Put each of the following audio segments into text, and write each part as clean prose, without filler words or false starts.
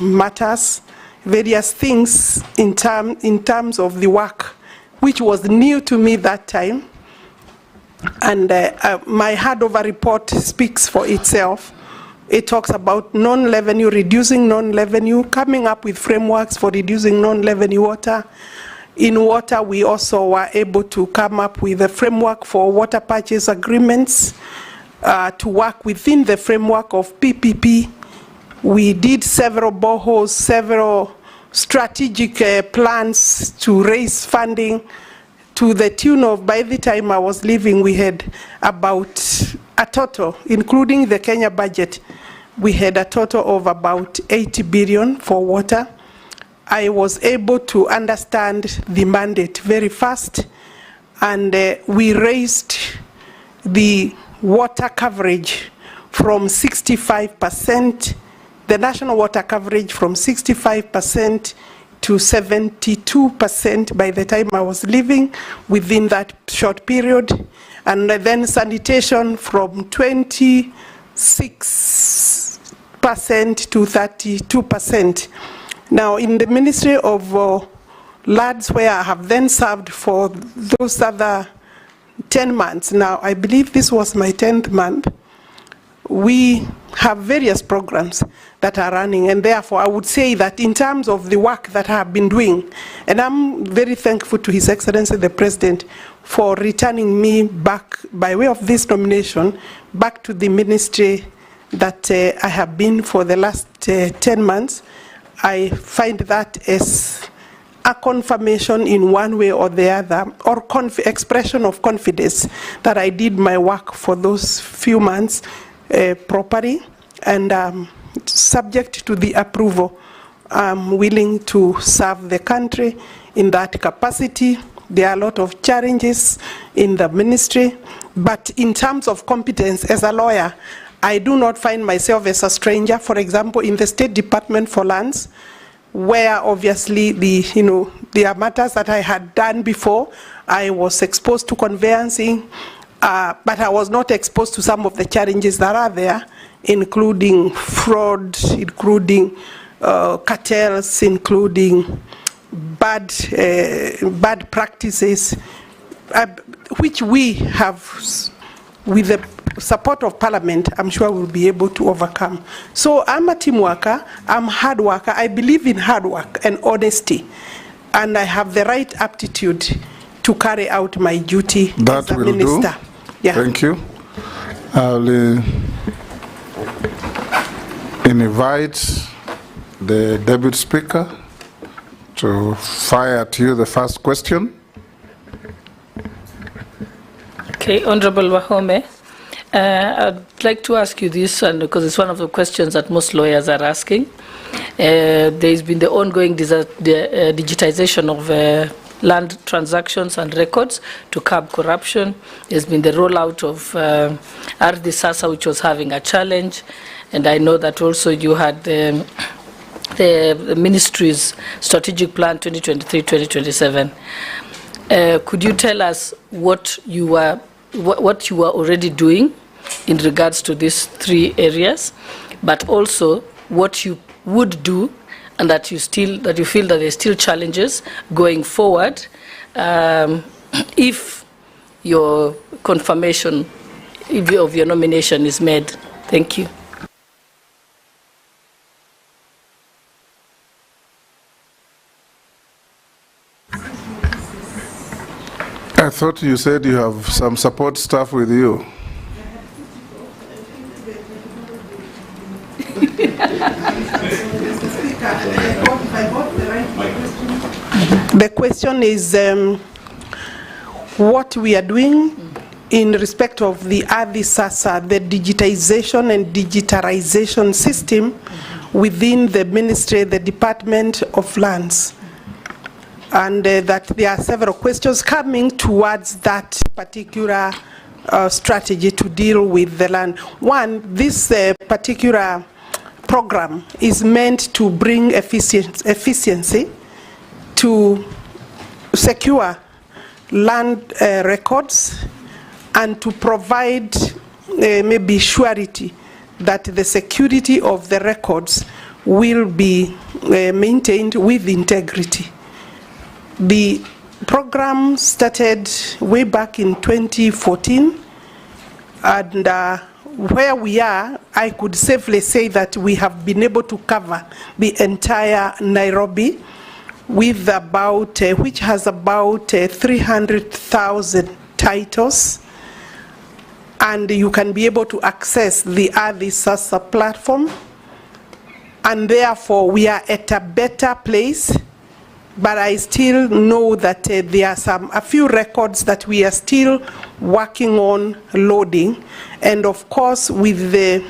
matters, various things in terms of the work, which was new to me that time. And my handover report speaks for itself. It talks about non-revenue, reducing non-revenue, coming up with frameworks for reducing non-revenue water. In water, we also were able to come up with a framework for water purchase agreements to work within the framework of PPP. We did several boreholes, several strategic plans to raise funding to the tune of, by the time I was leaving, we had about a total, including the Kenya budget, we had a total of about 80 billion for water. I was able to understand the mandate very fast, and we raised the water coverage from 65%, the national water coverage from 65% to 72% by the time I was leaving within that short period. And then sanitation from 26% to 32%. Now in the Ministry of Lands, where I have then served for those other 10 months, now I believe this was my 10th month, we have various programs that are running, and therefore I would say that in terms of the work that I have been doing, and I'm very thankful to His Excellency the President for returning me back by way of this nomination back to the ministry that I have been for the last 10 months. I find that as a confirmation in one way or the other, or expression of confidence that I did my work for those few months properly, and subject to the approval, I'm willing to serve the country in that capacity. There are a lot of challenges in the ministry, but in terms of competence as a lawyer, I do not find myself as a stranger. For example, in the State Department for Lands, where obviously there are matters that I had done before. I was exposed to conveyancing, but I was not exposed to some of the challenges that are there, including fraud, including cartels, including bad practices, which we have, with the support of Parliament, I'm sure we'll be able to overcome. So I'm a team worker, I'm a hard worker, I believe in hard work and honesty, and I have the right aptitude to carry out my duty as a minister. Yeah. Thank you. I'll invite the Deputy Speaker to fire at you the first question. Okay, Honorable Wahome, I'd like to ask you this, and because it's one of the questions that most lawyers are asking. There's been the ongoing digitization of land transactions and records to curb corruption. There's been the rollout of Ardhi Sasa, which was having a challenge, and I know that also you had the ministry's strategic plan 2023-2027. Could you tell us what you are already doing in regards to these three areas, but also what you would do, and that you feel that there's still challenges going forward if your confirmation of your nomination is made? Thank you. I thought you said you have some support staff with you. The question is what we are doing in respect of the Ardhi Sasa, the digitization and digitalization system within the ministry, the Department of Lands. And that there are several questions coming towards that particular strategy to deal with the land. One, this particular program is meant to bring efficiency to secure land records and to provide maybe surety that the security of the records will be maintained with integrity. The program started way back in 2014, and where we are, I could safely say that we have been able to cover the entire Nairobi with about, which has about 300,000 titles, and you can be able to access the Sasa platform, and therefore we are at a better place. But I still know that there are a few records that we are still working on loading. And of course, with the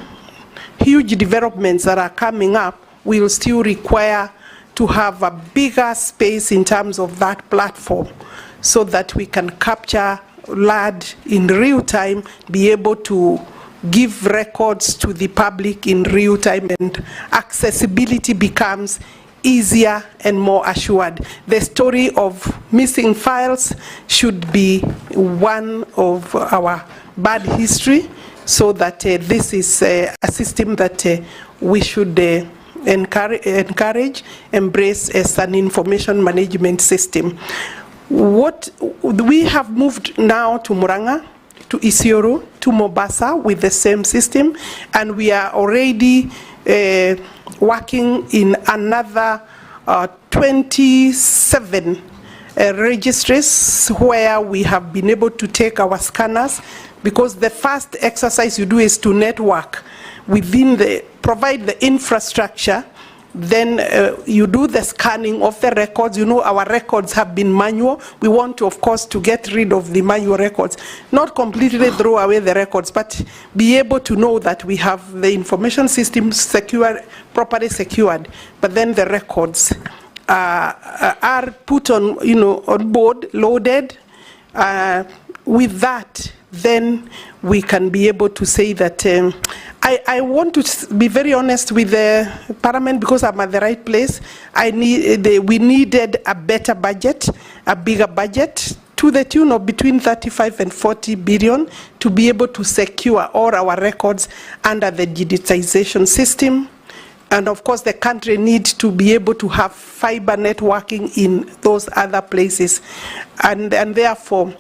huge developments that are coming up, we will still require to have a bigger space in terms of that platform so that we can capture land in real time, be able to give records to the public in real time, and accessibility becomes easier and more assured. The story of missing files should be one of our bad history, so that this is a system that we should encourage, embrace as an information management system. What we have moved now to Murang'a, to Isiolo, to Mombasa with the same system, and we are already working in another 27 registries where we have been able to take our scanners, because the first exercise you do is to network within provide the infrastructure. Then you do the scanning of the records. You know, our records have been manual. We want to, of course, to get rid of the manual records. Not completely throw away the records, but be able to know that we have the information system secure, properly secured. But then the records are put on, on board, loaded. With that, then we can be able to say that I want to be very honest with the Parliament, because I'm at the right place. We needed a better budget, a bigger budget, to the tune of between 35 and 40 billion to be able to secure all our records under the digitization system. And of course, the country needs to be able to have fiber networking in those other places. And therefore,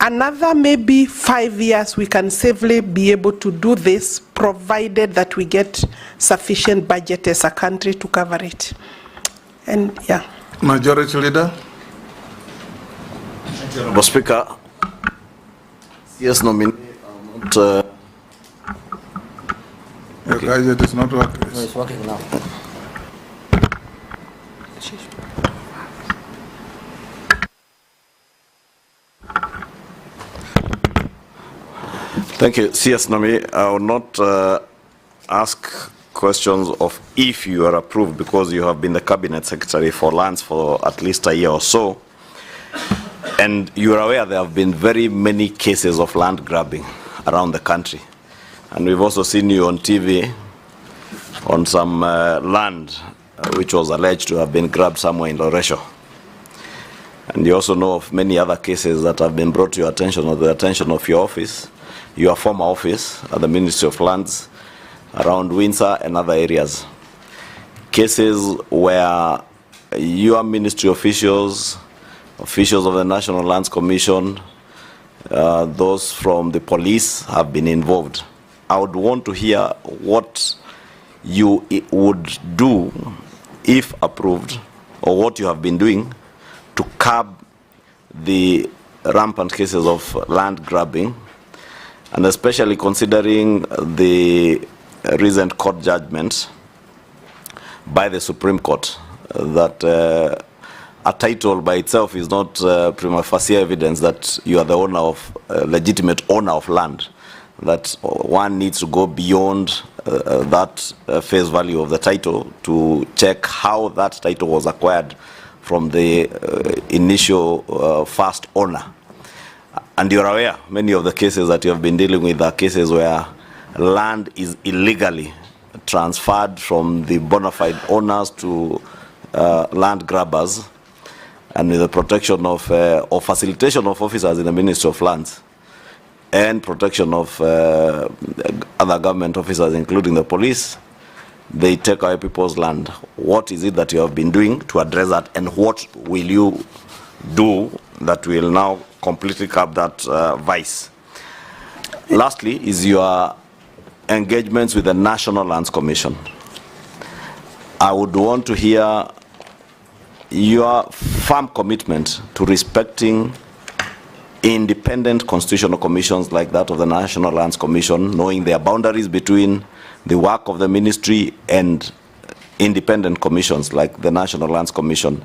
another maybe 5 years, we can safely be able to do this, provided that we get sufficient budget as a country to cover it. And yeah. Majority Leader. Honorable Speaker, yes, nominee. Your gadget is not working. No, it's working now. Thank you. CS Nomi, I will not ask questions of if you are approved, because you have been the Cabinet Secretary for Lands for at least a year or so. And you are aware there have been very many cases of land grabbing around the country. And we've also seen you on TV on some land which was alleged to have been grabbed somewhere in Loresho. And you also know of many other cases that have been brought to your attention, or the attention of your office, your former office at the Ministry of Lands, around Windsor and other areas. Cases where your ministry officials of the National Lands Commission, those from the police have been involved. I would want to hear what you would do, if approved, or what you have been doing to curb the rampant cases of land grabbing, and especially considering the recent court judgment by the Supreme Court that a title by itself is not prima facie evidence that you are the owner of, legitimate owner of land, that one needs to go beyond that face value of the title to check how that title was acquired from the initial first owner. And you're aware, many of the cases that you have been dealing with are cases where land is illegally transferred from the bona fide owners to land grabbers, and with the protection of or facilitation of officers in the Ministry of Lands, and protection of other government officers, including the police. they take away people's land. What is it that you have been doing to address that, and what will you do that will now completely curb that vice? Lastly, is your engagements with the National Lands Commission. I would want to hear your firm commitment to respecting independent constitutional commissions like that of the National Lands Commission, knowing their boundaries between the work of the ministry and independent commissions like the National Lands Commission.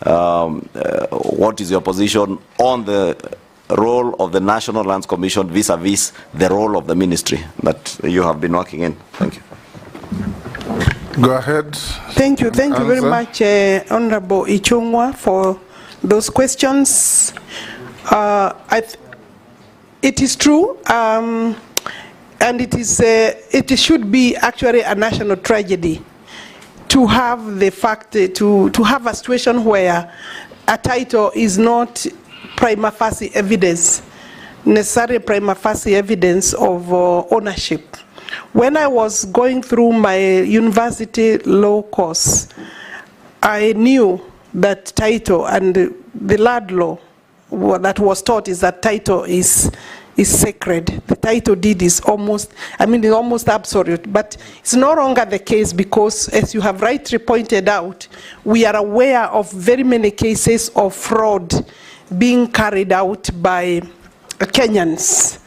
What is your position on the role of the National Lands Commission vis-a-vis the role of the ministry that you have been working in? Thank you. Go ahead. Thank you very much, Honorable Ichung'wa, for those questions. It is true, and it should be actually a national tragedy to have the fact to have a situation where a title is not prima facie evidence, necessary prima facie evidence of ownership. When I was going through my university law course, I knew that title, and the land law that was taught is that title is sacred. The title deed is almost, it's almost absolute, but it's no longer the case because, as you have rightly pointed out, we are aware of very many cases of fraud being carried out by Kenyans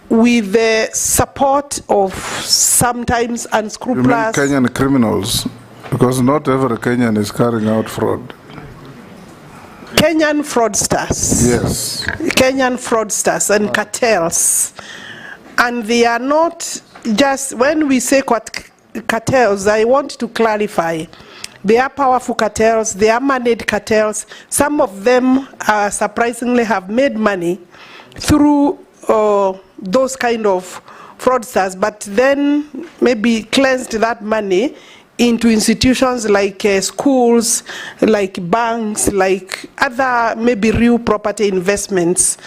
with the support of sometimes unscrupulous... You mean Kenyan criminals? Because not every Kenyan is carrying out fraud. Kenyan fraudsters. Yes. Kenyan fraudsters and cartels. And they are not just, when we say cartels, I want to clarify. They are powerful cartels, they are managed cartels. Some of them surprisingly have made money through those kind of fraudsters, but then maybe cleansed that money into institutions like schools, like banks, like other maybe real property investments.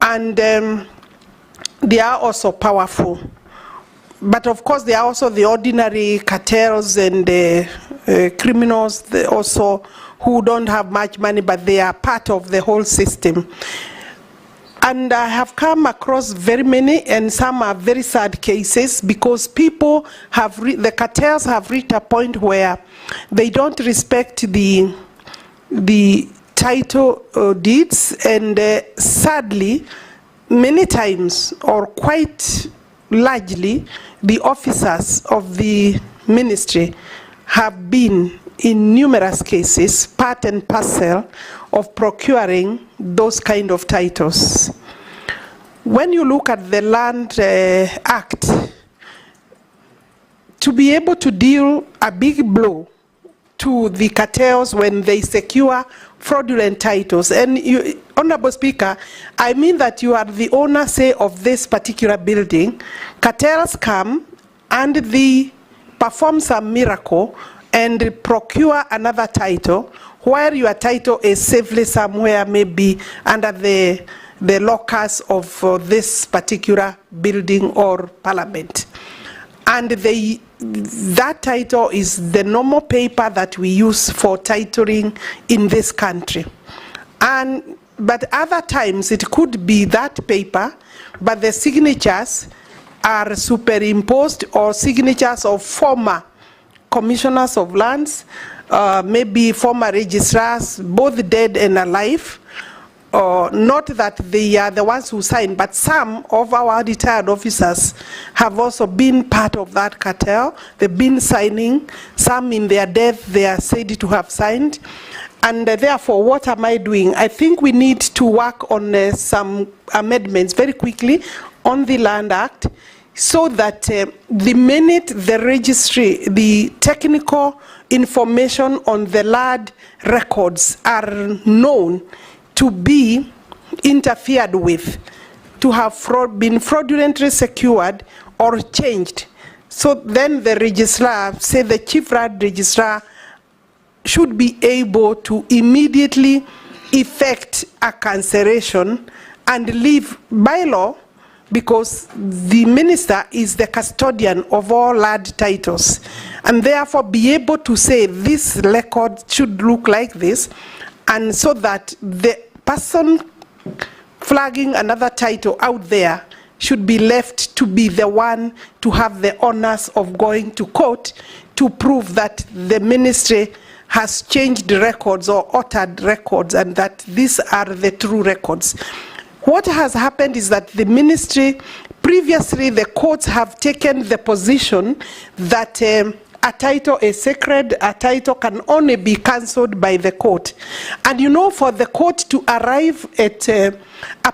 And they are also powerful. But of course, there are also the ordinary cartels and criminals also who don't have much money, but they are part of the whole system. And I have come across very many, and some are very sad cases, because people have, the cartels have reached a point where they don't respect the title deeds, and sadly, many times, or quite largely, the officers of the ministry have been, in numerous cases, part and parcel of procuring those kind of titles. When you look at the Land Act, to be able to deal a big blow to the cartels when they secure fraudulent titles, and you, Honorable Speaker, I mean that you are the owner, say, of this particular building, cartels come and they perform some miracle and procure another title, where your title is safely somewhere, maybe under the locus of this particular building or parliament. And that title is the normal paper that we use for titling in this country. But other times it could be that paper, but the signatures are superimposed, or signatures of former commissioners of lands, maybe former registrars, both dead and alive. Not that they are the ones who signed, but some of our retired officers have also been part of that cartel. They've been signing. Some in their death, they are said to have signed. And therefore, what am I doing? I think we need to work on some amendments very quickly on the Land Act, so that the minute the registry, the technical information on the land records are known to be interfered with, to have been fraudulently secured or changed, so then the registrar, say the chief land registrar, should be able to immediately effect a cancellation and leave, by law, because the minister is the custodian of all land titles, and therefore be able to say this record should look like this, and so that the person flagging another title out there should be left to be the one to have the honors of going to court to prove that the ministry has changed records or altered records and that these are the true records. What has happened is that the ministry, previously the courts have taken the position that a title is sacred, a title can only be cancelled by the court. And you know, for the court to arrive at a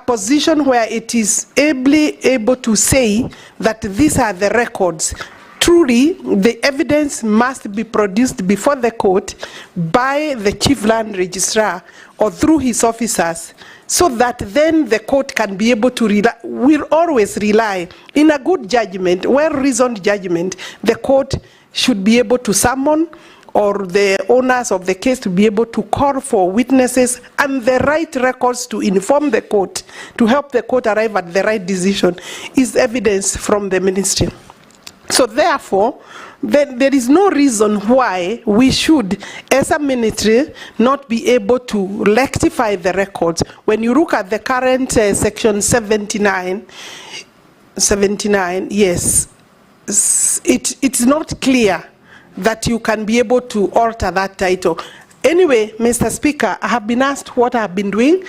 position where it is able to say that these are the records, truly the evidence must be produced before the court by the chief land registrar or through his officers, so that then the court can be able to rely, will always rely in a good judgment, well-reasoned judgment. The court should be able to summon, or the owners of the case to be able to call for witnesses and the right records to inform the court, to help the court arrive at the right decision, is evidence from the ministry. So therefore, there is no reason why we should, as a ministry, not be able to rectify the records. When you look at the current section 79, yes, it's not clear that you can be able to alter that title. Anyway, Mr. Speaker, I have been asked what I have been doing.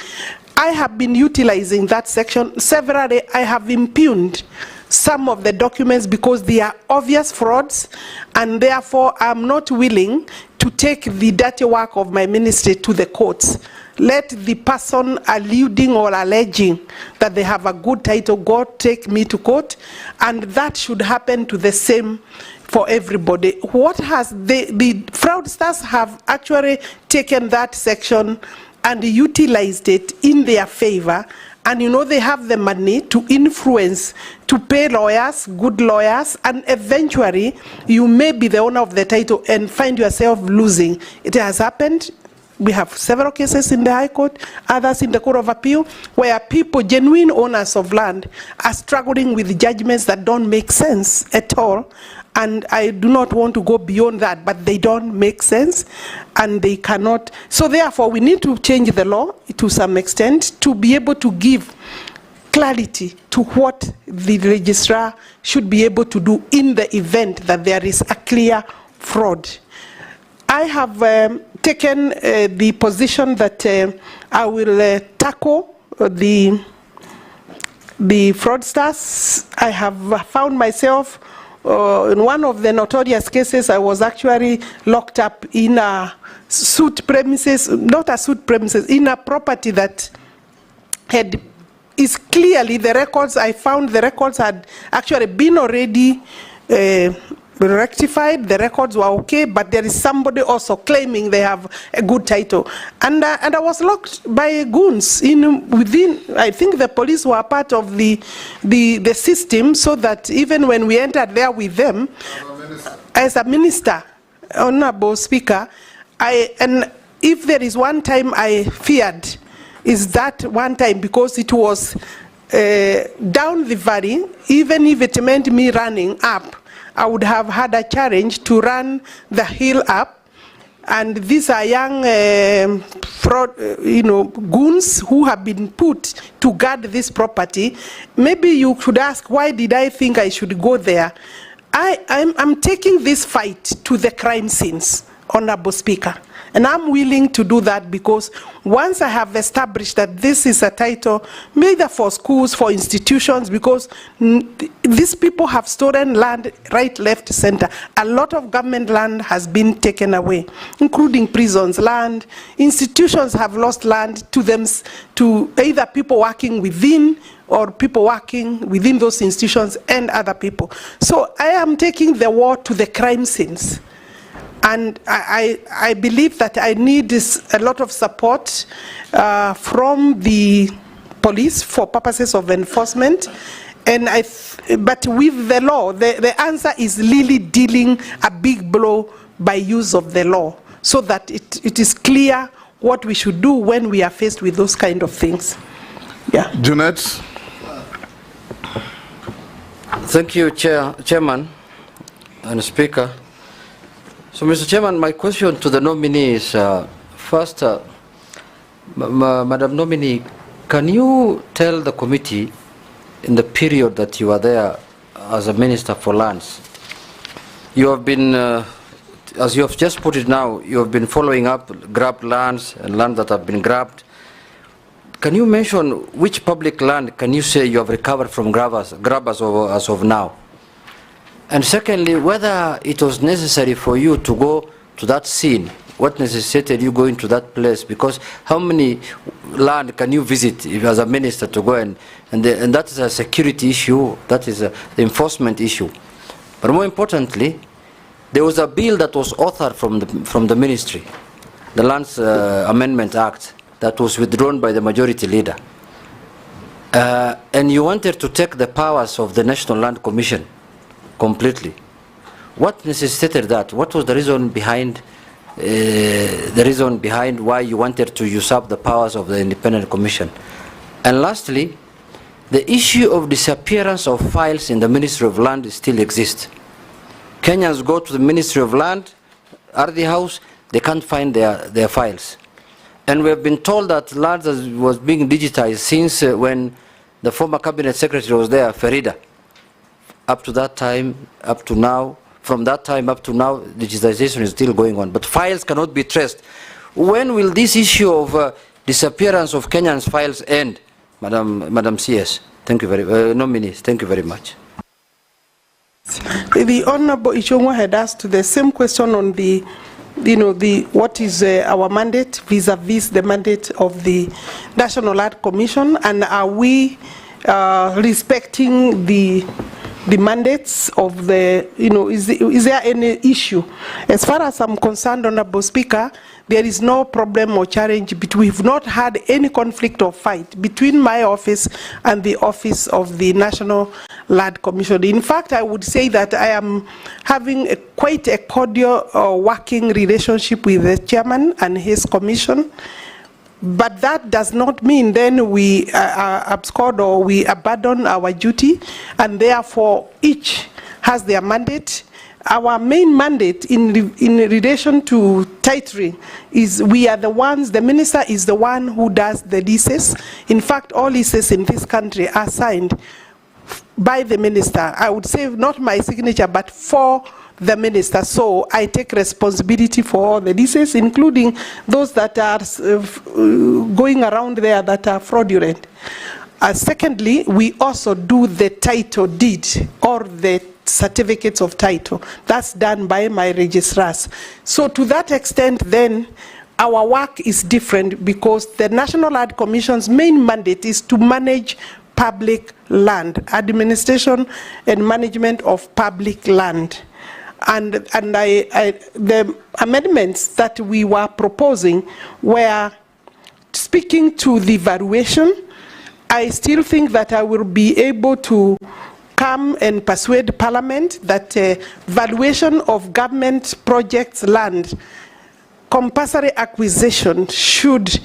I have been utilizing that section. Severally, I have impugned some of the documents because they are obvious frauds, and therefore I'm not willing to take the dirty work of my ministry to the courts. Let the person alluding or alleging that they have a good title go take me to court, and that should happen to the same for everybody. What has the fraudsters have actually taken that section and utilized it in their favor, and you know they have the money to influence, to pay lawyers, good lawyers, and eventually you may be the owner of the title and find yourself losing. It has happened. We have several cases in the High Court, others in the Court of Appeal, where people, genuine owners of land, are struggling with judgments that don't make sense at all. And I do not want to go beyond that, but they don't make sense and they cannot. So therefore, we need to change the law to some extent to be able to give clarity to what the registrar should be able to do in the event that there is a clear fraud. I have taken the position that I will tackle the fraudsters. I have found myself in one of the notorious cases. I was actually locked up in a suit premises, not a suit premises, in a property that is clearly the records. I found the records had actually been already rectified. The records were okay, but there is somebody also claiming they have a good title, and I was locked by goons within. I think the police were part of the system, so that even when we entered there with them, as a minister, Honorable Speaker, and if there is one time I feared, is that one time, because it was down the valley. Even if it meant me running up, I would have had a challenge to run the hill up. And these are young goons who have been put to guard this property. Maybe you should ask, why did I think I should go there? I'm taking this fight to the crime scenes, Honorable Speaker. And I'm willing to do that because once I have established that this is a title, either for schools, for institutions, because these people have stolen land right, left, center. A lot of government land has been taken away, including prisons, land. Institutions have lost land to them, to either people working within or people working within those institutions and other people. So I am taking the war to the crime scenes. And I believe that I need a lot of support from the police for purposes of enforcement. And but with the law, the answer is really dealing a big blow by use of the law, so that it is clear what we should do when we are faced with those kind of things. Yeah. Junet? Thank you, Chairman and Speaker. So, Mr. Chairman, my question to the nominee is, first, Madam Nominee, can you tell the committee in the period that you are there as a Minister for Lands, you have been, as you have just put it now, you have been following up grabbed lands and land that have been grabbed. Can you mention which public land can you say you have recovered from grabbers as of now? And secondly, whether it was necessary for you to go to that scene, what necessitated you going to that place? Because how many land can you visit if as a minister to go and that is a security issue, that is the enforcement issue. But more importantly, there was a bill that was authored from the ministry, the Lands Amendment Act, that was withdrawn by the majority leader. And you wanted to take the powers of the National Land Commission completely. What necessitated that? What was the reason behind why you wanted to usurp the powers of the Independent Commission? And lastly, the issue of disappearance of files in the Ministry of Land still exists. Kenyans go to the Ministry of Land, RD House, they can't find their files. And we have been told that land was being digitized since when the former Cabinet Secretary was there, Farida. Up to that time, up to now, from that time up to now, digitization is still going on. But files cannot be traced. When will this issue of disappearance of Kenyans' files end, Madam CS? Thank you nominees, thank you very much. The Honorable Ichongwa had asked the same question on the, what is our mandate vis-a-vis the mandate of the National Land Commission, and are we respecting the mandates of the, is there any issue? As far as I'm concerned, Honorable Speaker, there is no problem or challenge. We've not had any conflict or fight between my office and the office of the National Land Commission. In fact, I would say that I am having quite a cordial working relationship with the chairman and his commission. But that does not mean then we abscond or we abandon our duty, and therefore each has their mandate. Our main mandate in relation to titling is we are the ones, the minister is the one who does the leases. In fact, all leases in this country are signed by the minister. I would say not my signature, but for the minister. So I take responsibility for all the leases, including those that are going around there that are fraudulent. Secondly, we also do the title deed or the certificates of title. That's done by my registrars. So to that extent then, our work is different because the National Land Commission's main mandate is to manage public land, administration and management of public land. And the amendments that we were proposing were speaking to the valuation. I still think that I will be able to come and persuade Parliament that valuation of government projects land, compulsory acquisition should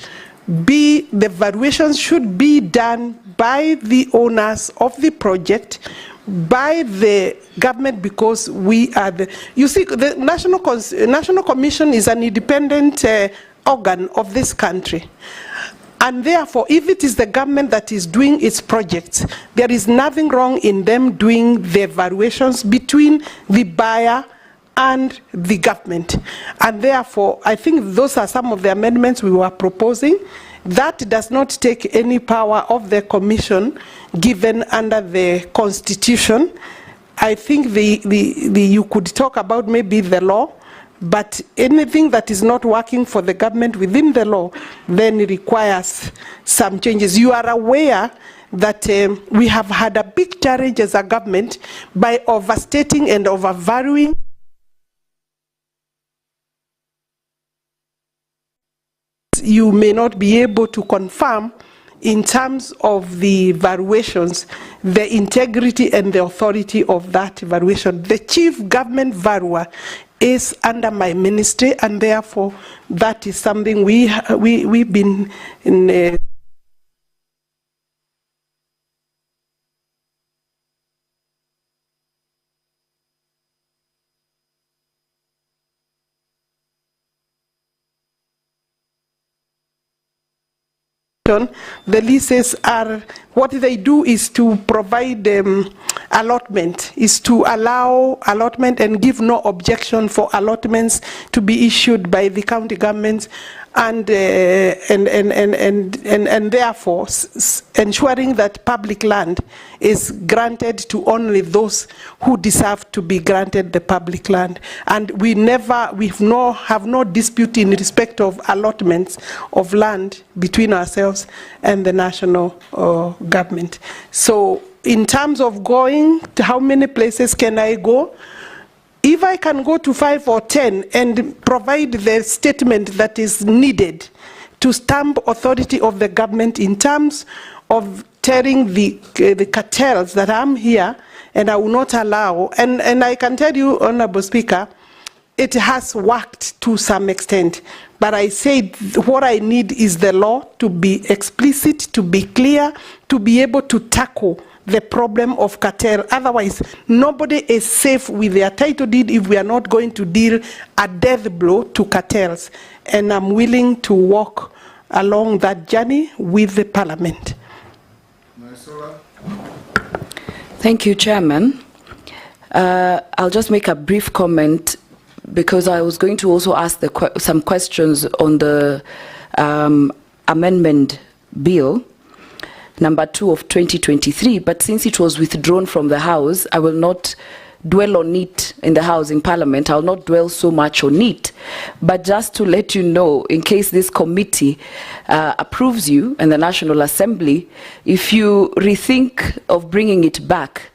be, the valuation should be done by the owners of the project, by the government, because we are the, you see, the National Commission is an independent organ of this country. And therefore, if it is the government that is doing its projects, there is nothing wrong in them doing the evaluations between the buyer and the government. And therefore, I think those are some of the amendments we were proposing. That does not take any power of the commission given under the Constitution. I think you could talk about maybe the law, but anything that is not working for the government within the law then requires some changes. You are aware that we have had a big challenge as a government by overstating and overvaluing you may not be able to confirm in terms of the valuations, the integrity and the authority of that valuation. The chief government valuer is under my ministry, and therefore that is something we've been in the leases are, what they do is to provide allotment, is to allow allotment and give no objection for allotments to be issued by the county governments, and therefore ensuring that public land is granted to only those who deserve to be granted the public land. And we have no dispute in respect of allotments of land between ourselves and the national government. So in terms of going to how many places can I go, if I can go to 5 or 10 and provide the statement that is needed to stamp authority of the government in terms of tearing the cartels that I'm here and I will not allow, and I can tell you, Honorable Speaker, it has worked to some extent. But I said what I need is the law to be explicit, to be clear, to be able to tackle the problem of cartel. Otherwise, nobody is safe with their title deed if we are not going to deal a death blow to cartels. And I'm willing to walk along that journey with the Parliament. Thank you, Chairman. I'll just make a brief comment because I was going to also ask some questions on the amendment bill number 2 of 2023, but since it was withdrawn from the House, I will not dwell on it in the House in Parliament. I'll not dwell so much on it, but just to let you know, in case this committee approves you and the National Assembly, if you rethink of bringing it back,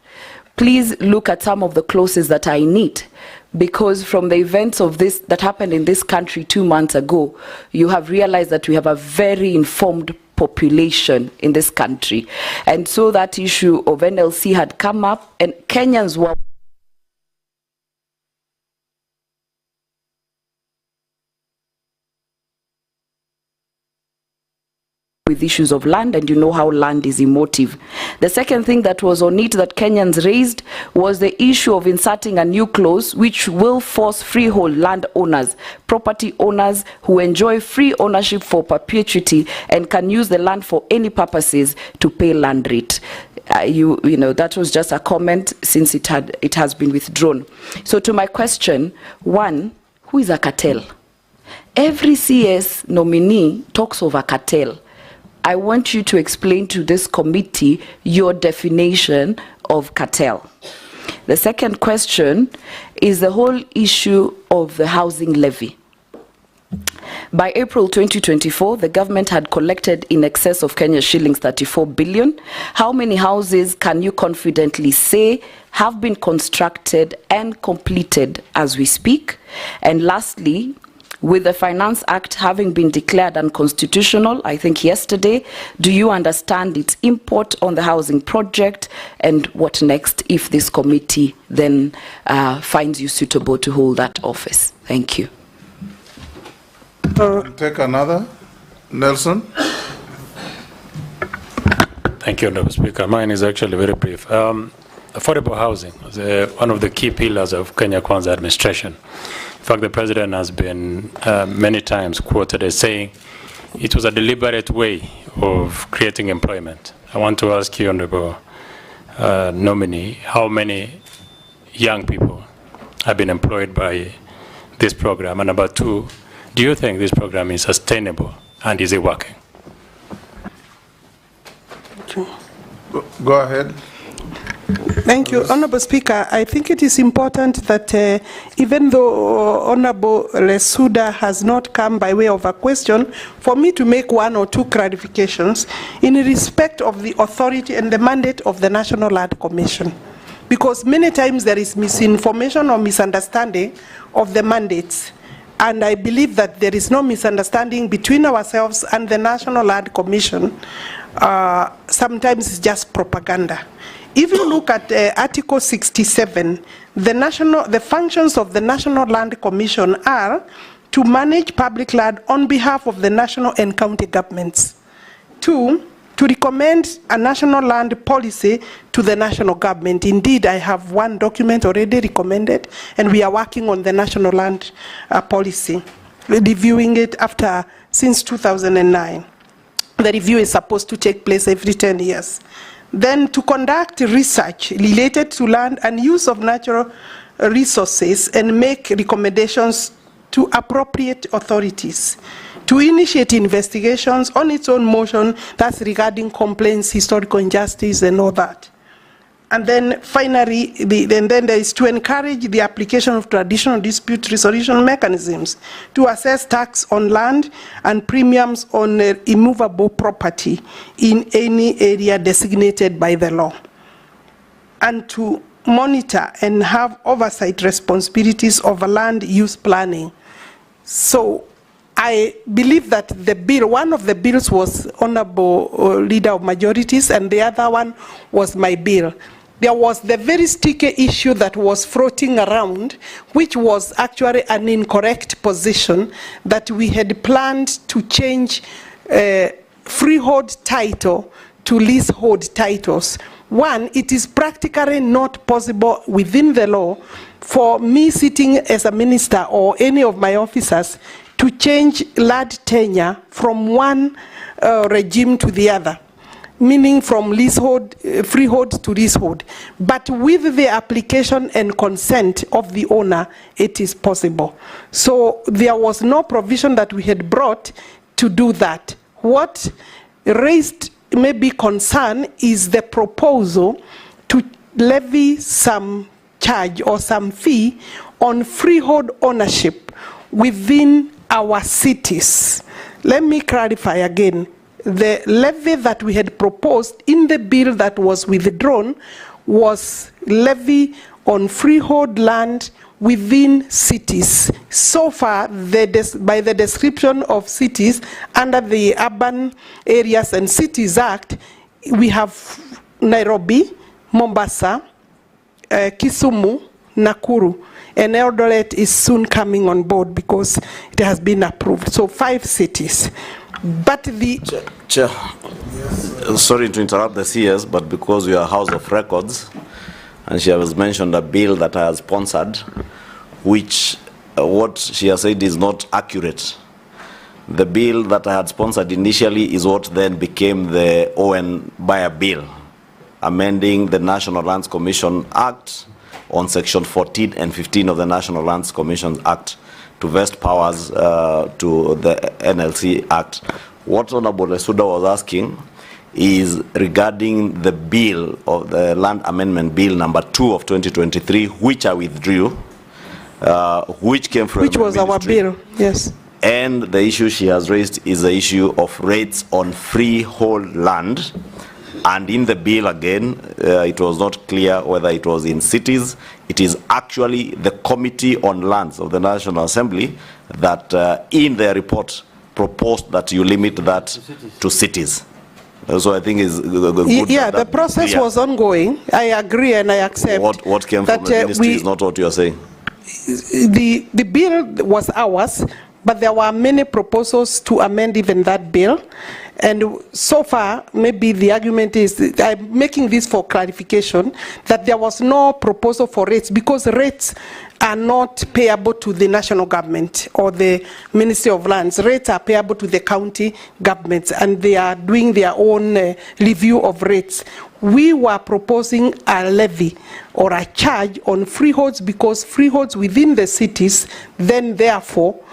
please look at some of the clauses that I need, because from the events of this that happened in this country 2 months ago, you have realized that we have a very informed population in this country. And so that issue of NLC had come up, and Kenyans were with issues of land, and you know how land is emotive. The second thing that was on it that Kenyans raised was the issue of inserting a new clause which will force freehold land owners, property owners who enjoy free ownership for perpetuity and can use the land for any purposes to pay land rate. You know, that was just a comment since it has been withdrawn. So to my question, one, who is a cartel? Every CS nominee talks of a cartel. I want you to explain to this committee your definition of cartel. The second question is the whole issue of the housing levy. By April 2024, the government had collected in excess of Kenya shillings 34 billion. How many houses can you confidently say have been constructed and completed as we speak? And lastly, with the Finance Act having been declared unconstitutional, I think yesterday, do you understand its import on the housing project, and what next if this committee then finds you suitable to hold that office? Thank you. We'll take another. Nelson? Thank you, Honourable Speaker. Mine is actually very brief. Affordable housing is one of the key pillars of Kenya Kwanza administration. In fact, the President has been many times quoted as saying it was a deliberate way of creating employment. I want to ask you, Honourable nominee, how many young people have been employed by this program? And number two, do you think this program is sustainable and is it working? Go ahead. Thank you, Honourable Speaker. I think it is important that even though Honourable Lesuda has not come by way of a question, for me to make 1 or 2 clarifications in respect of the authority and the mandate of the National Land Commission. Because many times there is misinformation or misunderstanding of the mandates. And I believe that there is no misunderstanding between ourselves and the National Land Commission. Sometimes it's just propaganda. If you look at Article 67, the functions of the National Land Commission are to manage public land on behalf of the national and county governments. 2, to recommend a national land policy to the national government. Indeed, I have 1 document already recommended, and we are working on the national land policy, reviewing it since 2009. The review is supposed to take place every 10 years. Then to conduct research related to land and use of natural resources and make recommendations to appropriate authorities, to initiate investigations on its own motion, that's regarding complaints, historical injustice, and all that. And then finally, then there is to encourage the application of traditional dispute resolution mechanisms to assess tax on land and premiums on immovable property in any area designated by the law, and to monitor and have oversight responsibilities over land use planning. So I believe that the bill, one of the bills was Honorable Leader of Majorities, and the other one was my bill. There was the very sticky issue that was floating around, which was actually an incorrect position, that we had planned to change freehold title to leasehold titles. One, it is practically not possible within the law for me sitting as a minister or any of my officers to change land tenure from one regime to the other, meaning from leasehold, freehold to leasehold. But with the application and consent of the owner, it is possible. So there was no provision that we had brought to do that. What raised maybe concern is the proposal to levy some charge or some fee on freehold ownership within our cities. Let me clarify again. The levy that we had proposed in the bill that was withdrawn was levy on freehold land within cities. So far, by the description of cities under the Urban Areas and Cities Act, we have Nairobi, Mombasa, Kisumu, Nakuru, and Eldoret is soon coming on board because it has been approved. So 5 cities. But the... Chair, sorry to interrupt the CS, but because we are a House of Records, and she has mentioned a bill that I have sponsored, which what she has said is not accurate. The bill that I had sponsored initially is what then became the Owen Bayer bill, amending the National Lands Commission Act on Section 14 and 15 of the National Lands Commission Act to vest powers to the NLC Act. What Honorable Lesuda was asking is regarding the bill of the Land Amendment Bill number 2 of 2023, which I withdrew, which came from which was the our bill, yes. And the issue she has raised is the issue of rates on freehold land. And in the bill again, it was not clear whether it was in cities. It is actually the Committee on Lands of the National Assembly that in their report proposed that you limit that to cities. So I think is good. Yeah, the process was ongoing. I agree and I accept. What came from the ministry is not what you are saying. The bill was ours, but there were many proposals to amend even that bill. And so far, maybe the argument is, I'm making this for clarification, that there was no proposal for rates because rates are not payable to the national government or the Ministry of Lands. Rates are payable to the county governments, and they are doing their own review of rates. We were proposing a levy or a charge on freeholds because freeholds within the cities then therefore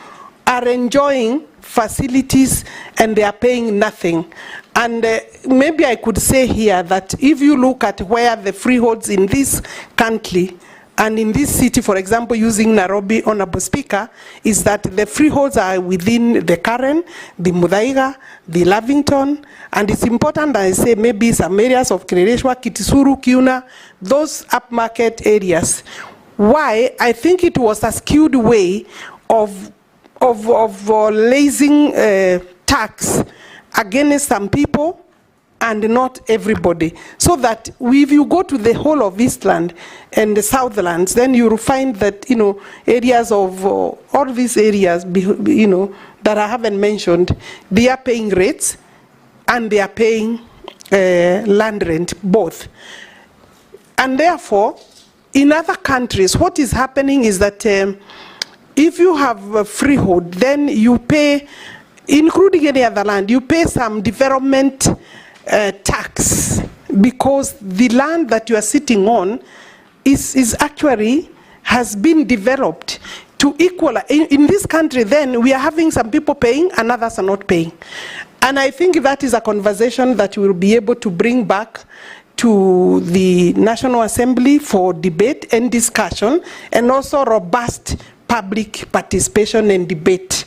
are enjoying facilities and they are paying nothing. And maybe I could say here that if you look at where the freeholds in this country and in this city, for example, using Nairobi, Honorable Speaker, is that the freeholds are within the Karen, the Muthaiga, the Lavington, and it's important that I say maybe some areas of Kirereshwa, Kitisuru, Kiuna, those upmarket areas. Why? I think it was a skewed way of raising tax against some people and not everybody. So that if you go to the whole of Eastland and the Southlands, then you will find that, you know, areas of all these areas, you know, that I haven't mentioned, they are paying rates and they are paying land rent, both. And therefore, in other countries, what is happening is that if you have a freehold, then you pay including any other land, you pay some development tax because the land that you are sitting on is actually has been developed to equal. In this country, then, we are having some people paying and others are not paying. And I think that is a conversation that we will be able to bring back to the National Assembly for debate and discussion, and also robust public participation and debate.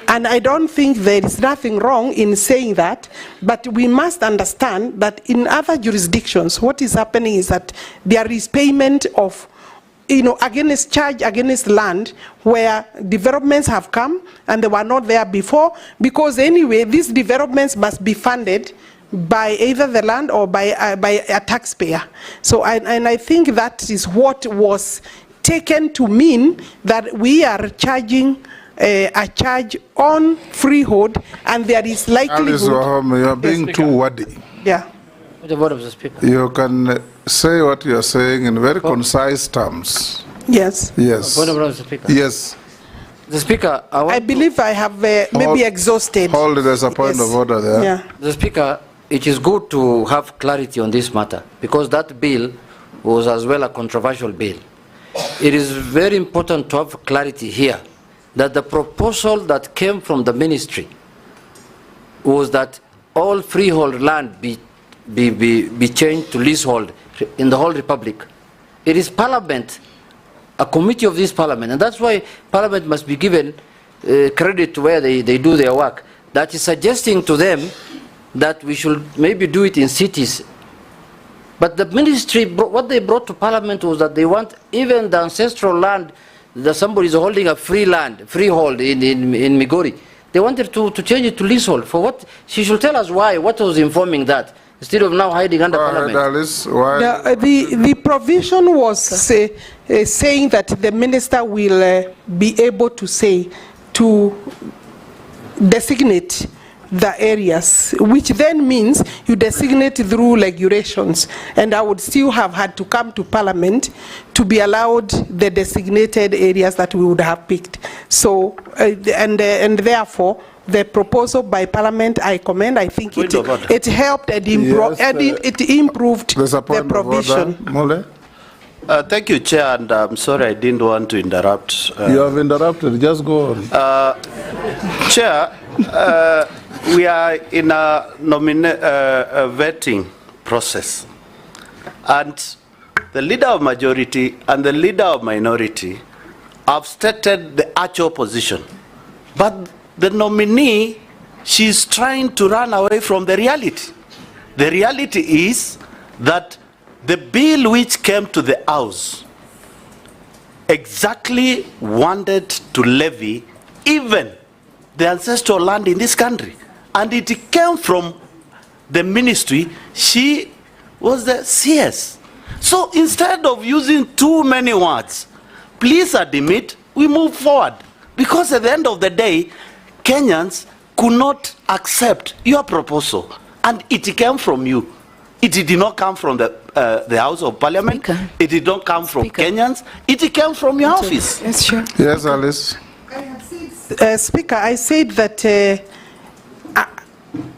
And I don't think there is nothing wrong in saying that, but we must understand that in other jurisdictions, what is happening is that there is payment of, against charge against land where developments have come and they were not there before, because anyway, these developments must be funded by either the land or by a taxpayer. So, and I think that is what was taken to mean that we are charging a charge on freehold, and there is likelihood. Alice Wahome, you are being too wordy. Yeah. The word of the Speaker. You can say what you are saying in very concise terms. Yes. Yes. Point of order, Mr. Speaker. Yes. The Speaker, I believe I have maybe exhausted. Hold it, there's a point Yes. of order there. Yeah. The Speaker, it is good to have clarity on this matter, because that bill was as well a controversial bill. It is very important to have clarity here that the proposal that came from the ministry was that all freehold land be changed to leasehold in the whole republic. It is Parliament, a committee of this Parliament, and that's why Parliament must be given credit to where they do their work, that is suggesting to them that we should maybe do it in cities. But the ministry, what they brought to Parliament was that they want even the ancestral land that somebody is holding a freehold in Migori. They wanted to change it to leasehold. For what? She should tell us why, what was informing that, instead of now hiding under Parliament. Alice, why? The provision was saying that the minister will be able to designate the areas, which then means you designate through regulations, and I would still have had to come to Parliament to be allowed the designated areas that we would have picked. So, and therefore, the proposal by Parliament, I commend. I think it helped and it improved the provision. Mole? Thank you, Chair, and I'm sorry I didn't want to interrupt. You have interrupted, just go on. Chair, we are in a vetting process, and the leader of majority and the leader of minority have stated the actual position, but the nominee, she's trying to run away from the reality. The reality is that the bill which came to the House exactly wanted to levy even the ancestral land in this country, and it came from the ministry. She was the CS. So instead of using too many words, please admit we move forward, because at the end of the day, Kenyans could not accept your proposal, and it came from you. It did not come from the House of Parliament. Speaker. It did not come from Speaker. Kenyans. It came from your office. Yes, sure. Yes, Alice. Speaker, I said that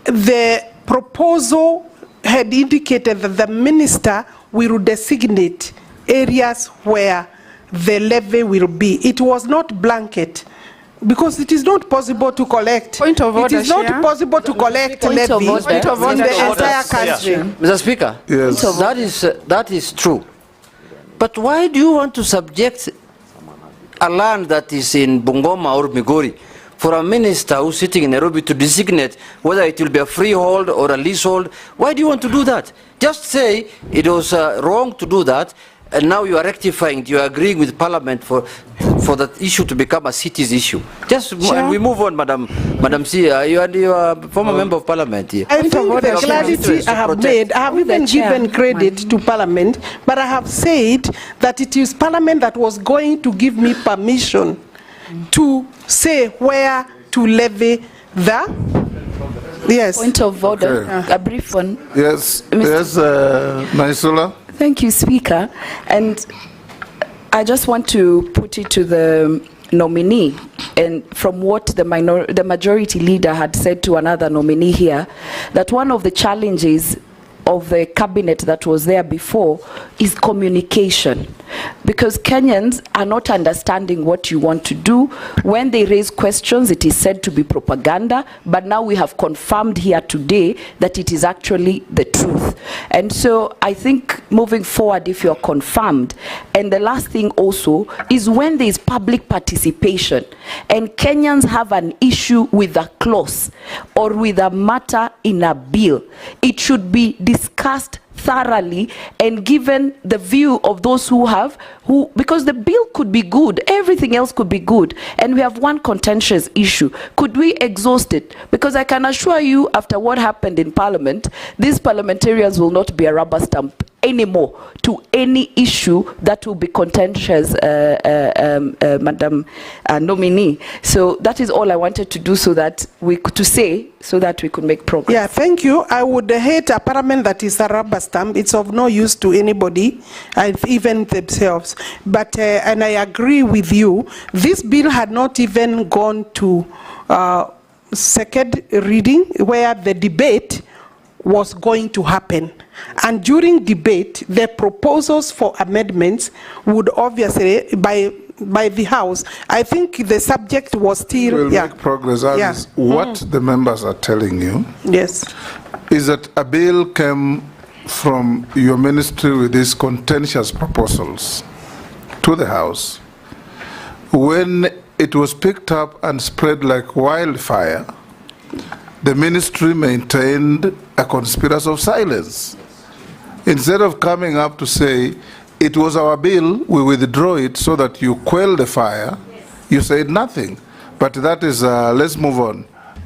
the proposal had indicated that the minister will designate areas where the levy will be. It was not blanket, because it is not possible to collect. Point of order, It is not Chair. possible to collect Point of levy order. in the entire Yeah. country. Mr. Speaker, Yes. that is true. But why do you want to subject a land that is in Bungoma or Migori for a minister who's sitting in Nairobi to designate whether it will be a freehold or a leasehold? Why do you want to do that? Just say it was wrong to do that, and now you are rectifying, you are agreeing with Parliament for that issue to become a city's issue. Just and we move on, Madam C. You are a former member of Parliament here. I think the clarity I have made, I have even given credit to Parliament, but I have said that it is Parliament that was going to give me permission to say where to levy the. Yes. Point of order, Okay. a brief one. Yes, yes, Naisula. Thank you, Speaker. And I just want to put it to the nominee, and from what the majority leader had said to another nominee here, that one of the challenges of the cabinet that was there before is communication, because Kenyans are not understanding what you want to do. When they raise questions, it is said to be propaganda, but now we have confirmed here today that it is actually the truth. And so I think moving forward, if you're confirmed, and the last thing also is when there is public participation and Kenyans have an issue with a clause or with a matter in a bill, it should be discussed thoroughly and given the view of those because the bill could be good, everything else could be good, and we have one contentious issue. Could we exhaust it? Because I can assure you, after what happened in Parliament, these parliamentarians will not be a rubber stamp anymore to any issue that will be contentious, Madam Nominee. So that is all I wanted to do, so that we could make progress. Yeah, thank you. I would hate a parliament that is a rubber stamp. It's of no use to anybody, even themselves. But and I agree with you. This bill had not even gone to second reading, where the debate was going to happen. And during debate, the proposals for amendments would obviously, by the House, I think the subject was still... We'll make progress. Alice. What the members are telling you is that a bill came from your ministry with these contentious proposals to the House. When it was picked up and spread like wildfire, the ministry maintained a conspiracy of silence. Instead of coming up to say, it was our bill, we withdraw it so that you quell the fire, you said nothing. But that is, let's move on.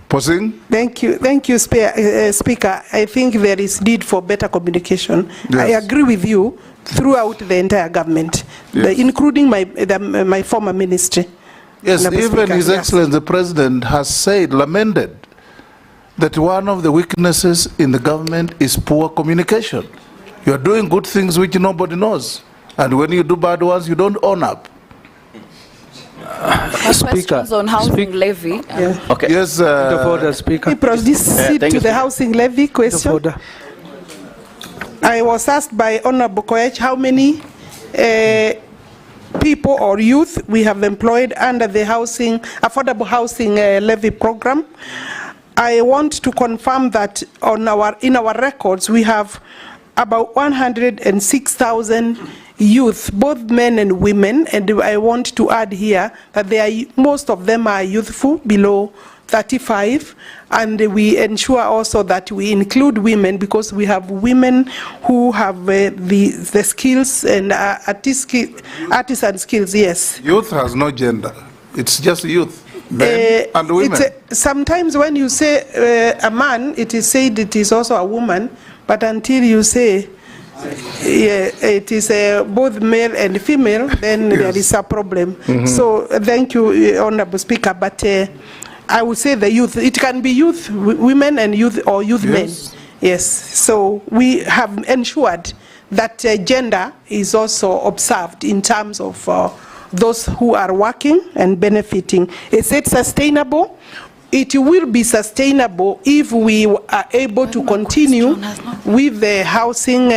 Posing? Thank you, Speaker. I think there is need for better communication. Yes. I agree with you throughout the entire government, including my former ministry. Yes, even His Excellency the President has said, lamented, that one of the weaknesses in the government is poor communication. You're doing good things which nobody knows. And when you do bad ones, you don't own up. Questions on housing levy. Okay. Yes, Speaker. We proceed to the housing levy question. I was asked by Honorable Koech how many people or youth we have employed under the affordable housing levy program. I want to confirm that in our records we have about 106,000 youth, both men and women, and I want to add here that most of them are youthful, below 35, and we ensure also that we include women, because we have women who have the skills and artisan skills. Yes. Youth has no gender. It's just youth. Men and women. Sometimes when you say a man, it is said it is also a woman, but until you say it is both male and female, then there is a problem. So thank you, Honorable Speaker, but I would say the youth, it can be youth women and youth or youth men. Yes, so we have ensured that gender is also observed in terms of those who are working and benefiting. Is it sustainable? It will be sustainable if we are able to continue with the housing,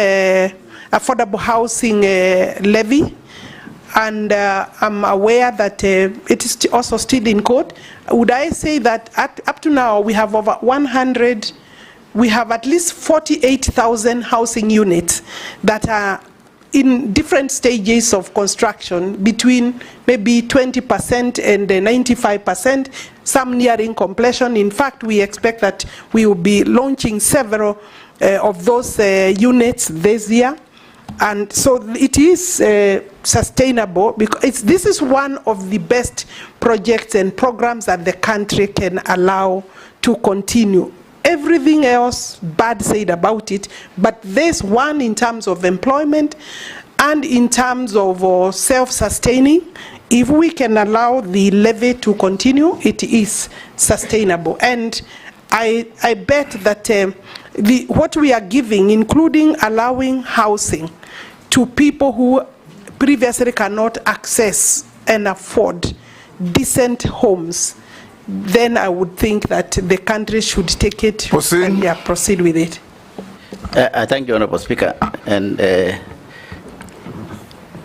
affordable housing levy. And I'm aware that it is also still in court. Would I say that up to now we have over 100, we have at least 48,000 housing units that are in different stages of construction, between maybe 20% and 95%, some nearing completion. In fact, we expect that we will be launching several of those units this year. And so it is sustainable, because this is one of the best projects and programs that the country can allow to continue. Everything else bad said about it, but this one in terms of employment and in terms of self-sustaining, if we can allow the levy to continue, it is sustainable. And I bet that what we are giving, including allowing housing to people who previously cannot access and afford, decent homes, then I would think that the country should take it and proceed with it. I thank you, Honorable Speaker. And if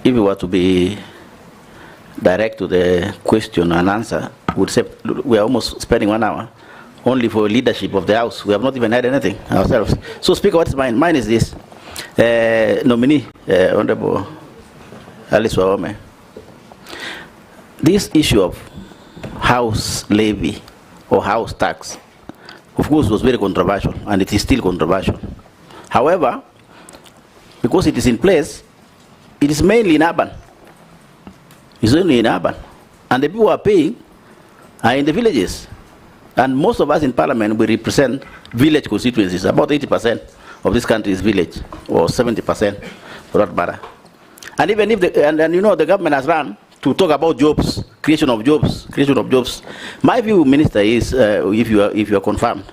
we were to be direct to the question and answer, would say we are almost spending 1 hour only for leadership of the House. We have not even had anything ourselves. So, Speaker, what is mine? Mine is this. Nominee, Honorable Alice Wahome. This issue of house levy or house tax, of course, was very controversial, and it is still controversial. However, because it is in place, it is mainly in urban. It's only in urban. And the people who are paying are in the villages. And most of us in Parliament, we represent village constituencies. About 80% of this country is village, or 70% for that matter. And even if, and you know, the government has run to talk about jobs, creation of jobs. My view, Minister, is if you are confirmed,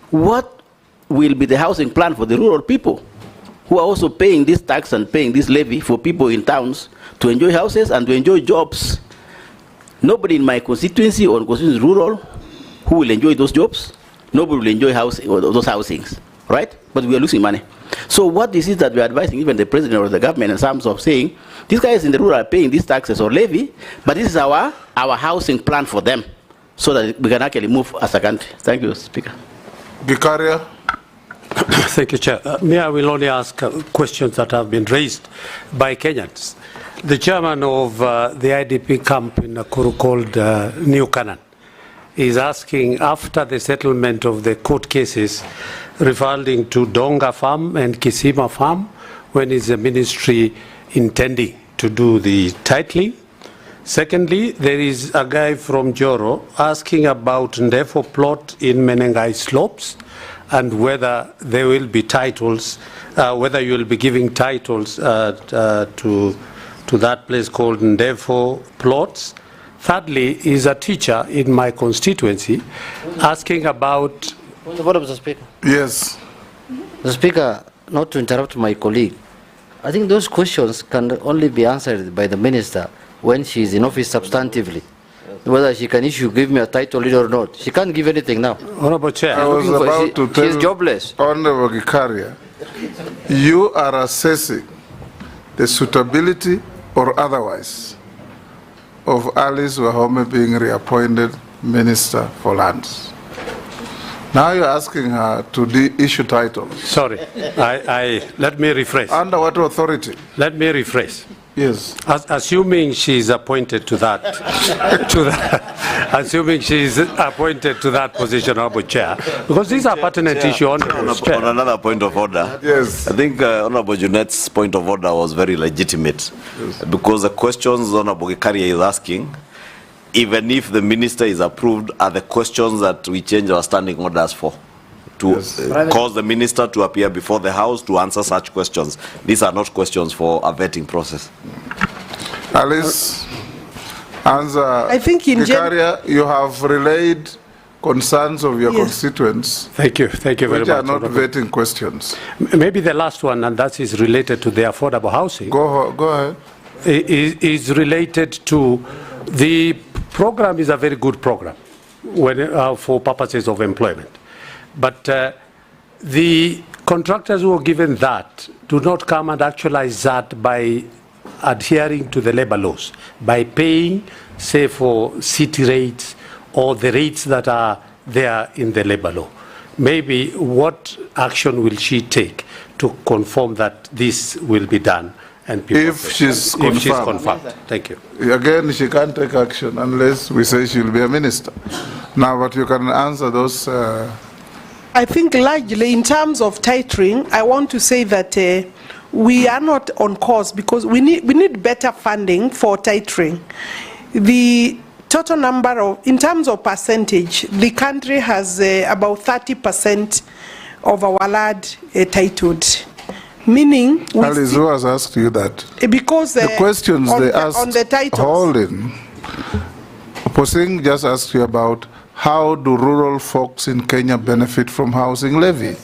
what will be the housing plan for the rural people who are also paying this tax and paying this levy for people in towns to enjoy houses and to enjoy jobs? Nobody in my constituency or constituency rural who will enjoy those jobs. Nobody will enjoy those housings, right? But we are losing money. So what is it that we are advising even the president or the government in terms of saying, these guys in the rural are paying these taxes or levy, but this is our housing plan for them, so that we can actually move as a country. Thank you, Speaker. Gikaria. Thank you, Chair. Me, I will only ask questions that have been raised by Kenyans. The chairman of the IDP camp in Nakuru called New Canaan is asking, after the settlement of the court cases referring to Donga Farm and Kisima Farm, when is the ministry intending to do the titling? Secondly, there is a guy from Joro asking about Ndefo plot in Menengai Slopes and whether there will be titles, whether you will be giving titles to that place called Ndefo plots. Thirdly, is a teacher in my constituency asking about... Point of order, Mr. Speaker. Yes. Mr. Speaker, not to interrupt my colleague, I think those questions can only be answered by the minister when she is in office substantively. Whether she can give me a title or not. She can't give anything now. Honorable Chair. I was about to tell she is jobless. Honorable Gikaria, you are assessing the suitability or otherwise of Alice Wahome being reappointed Minister for Lands. Now you're asking her to issue titles. Sorry, let me rephrase. Under what authority? Let me rephrase. Yes. Assuming she is appointed to that, assuming she is appointed to that position, Honorable Chair, because these are pertinent issues on another point of order. Yes. I think Honorable Junet's point of order was very legitimate, yes, because the questions Honorable Gikaria is asking, even if the minister is approved, are the questions that we change our standing orders for, to cause the minister to appear before the House to answer such questions. These are not questions for a vetting process. Alice, answer. I think in Gikaria, you have relayed concerns of your constituents. Thank you very much. Which are not vetting questions. Maybe the last one, and that is related to the affordable housing. Go ahead. Is related to the program. Is a very good program for purposes of employment. But the contractors who are given that do not come and actualize that by adhering to the labor laws, by paying, say, for city rates or the rates that are there in the labor law. Maybe what action will she take to confirm that this will be done? And if she's confirmed. Thank you. Again, she can't take action unless we say she'll be a minister. Now, but you can answer those... I think largely in terms of titling, I want to say that we are not on course because we need better funding for titling. The total number of, in terms of percentage, the country has about 30% of our land titled. Meaning, Alice, who has asked you that? Because the questions they asked on the titles. Holding. Posing just asked you about how do rural folks in Kenya benefit from housing levy?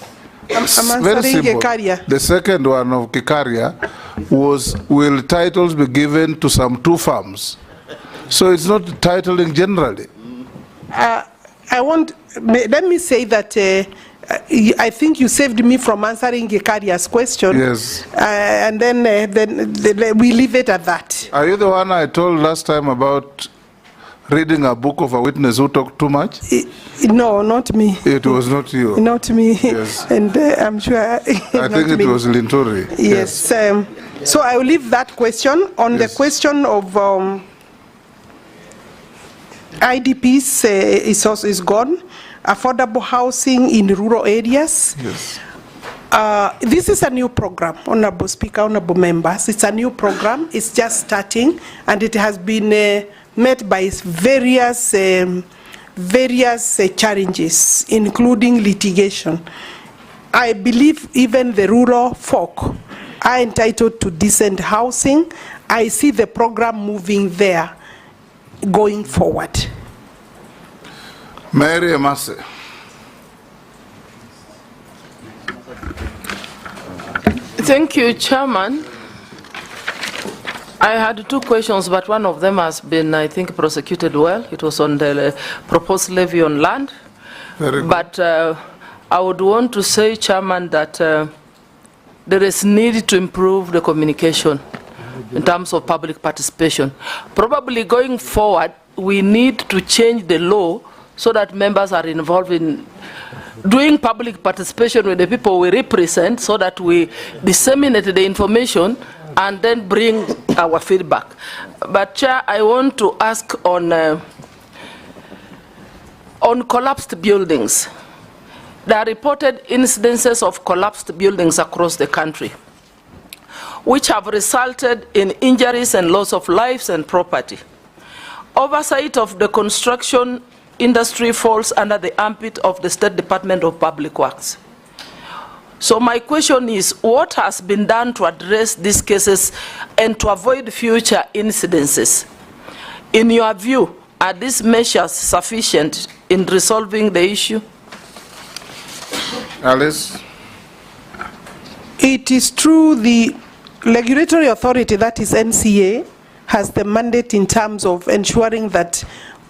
I'm very simple. Gikaria. The second one of Gikaria was, will titles be given to some 2 farms So it's not titling generally. Let me say that I think you saved me from answering Gikaria's question. Yes. And then we leave it at that. Are you the one I told last time about reading a book of a witness who talked too much? No, not me. It was not you. Not me. Yes. And I'm sure. I think it was Linturi. Yes. So I will leave that question. On the question of IDPs is gone. Affordable housing in rural areas. Yes. This is a new program, Honorable Speaker, Honorable Members. It's a new program. It's just starting, and it has been met by various challenges, including litigation. I believe even the rural folk are entitled to decent housing. I see the program moving there going forward. Mary Amase. Thank you, Chairman. I had two questions, but one of them has been, I think, prosecuted well. It was on the proposed levy on land. Very good. But I would want to say, Chairman, that there is need to improve the communication in terms of public participation. Probably going forward, we need to change the law so that members are involved in doing public participation with the people we represent, so that we disseminate the information and then bring our feedback. But Chair, I want to ask on collapsed buildings. There are reported incidences of collapsed buildings across the country, which have resulted in injuries and loss of lives and property. Oversight of the construction industry falls under the ambit of the State Department of Public Works. So my question is, what has been done to address these cases and to avoid future incidences? In your view, are these measures sufficient in resolving the issue? Alice? It is true the regulatory authority, that is NCA, has the mandate in terms of ensuring that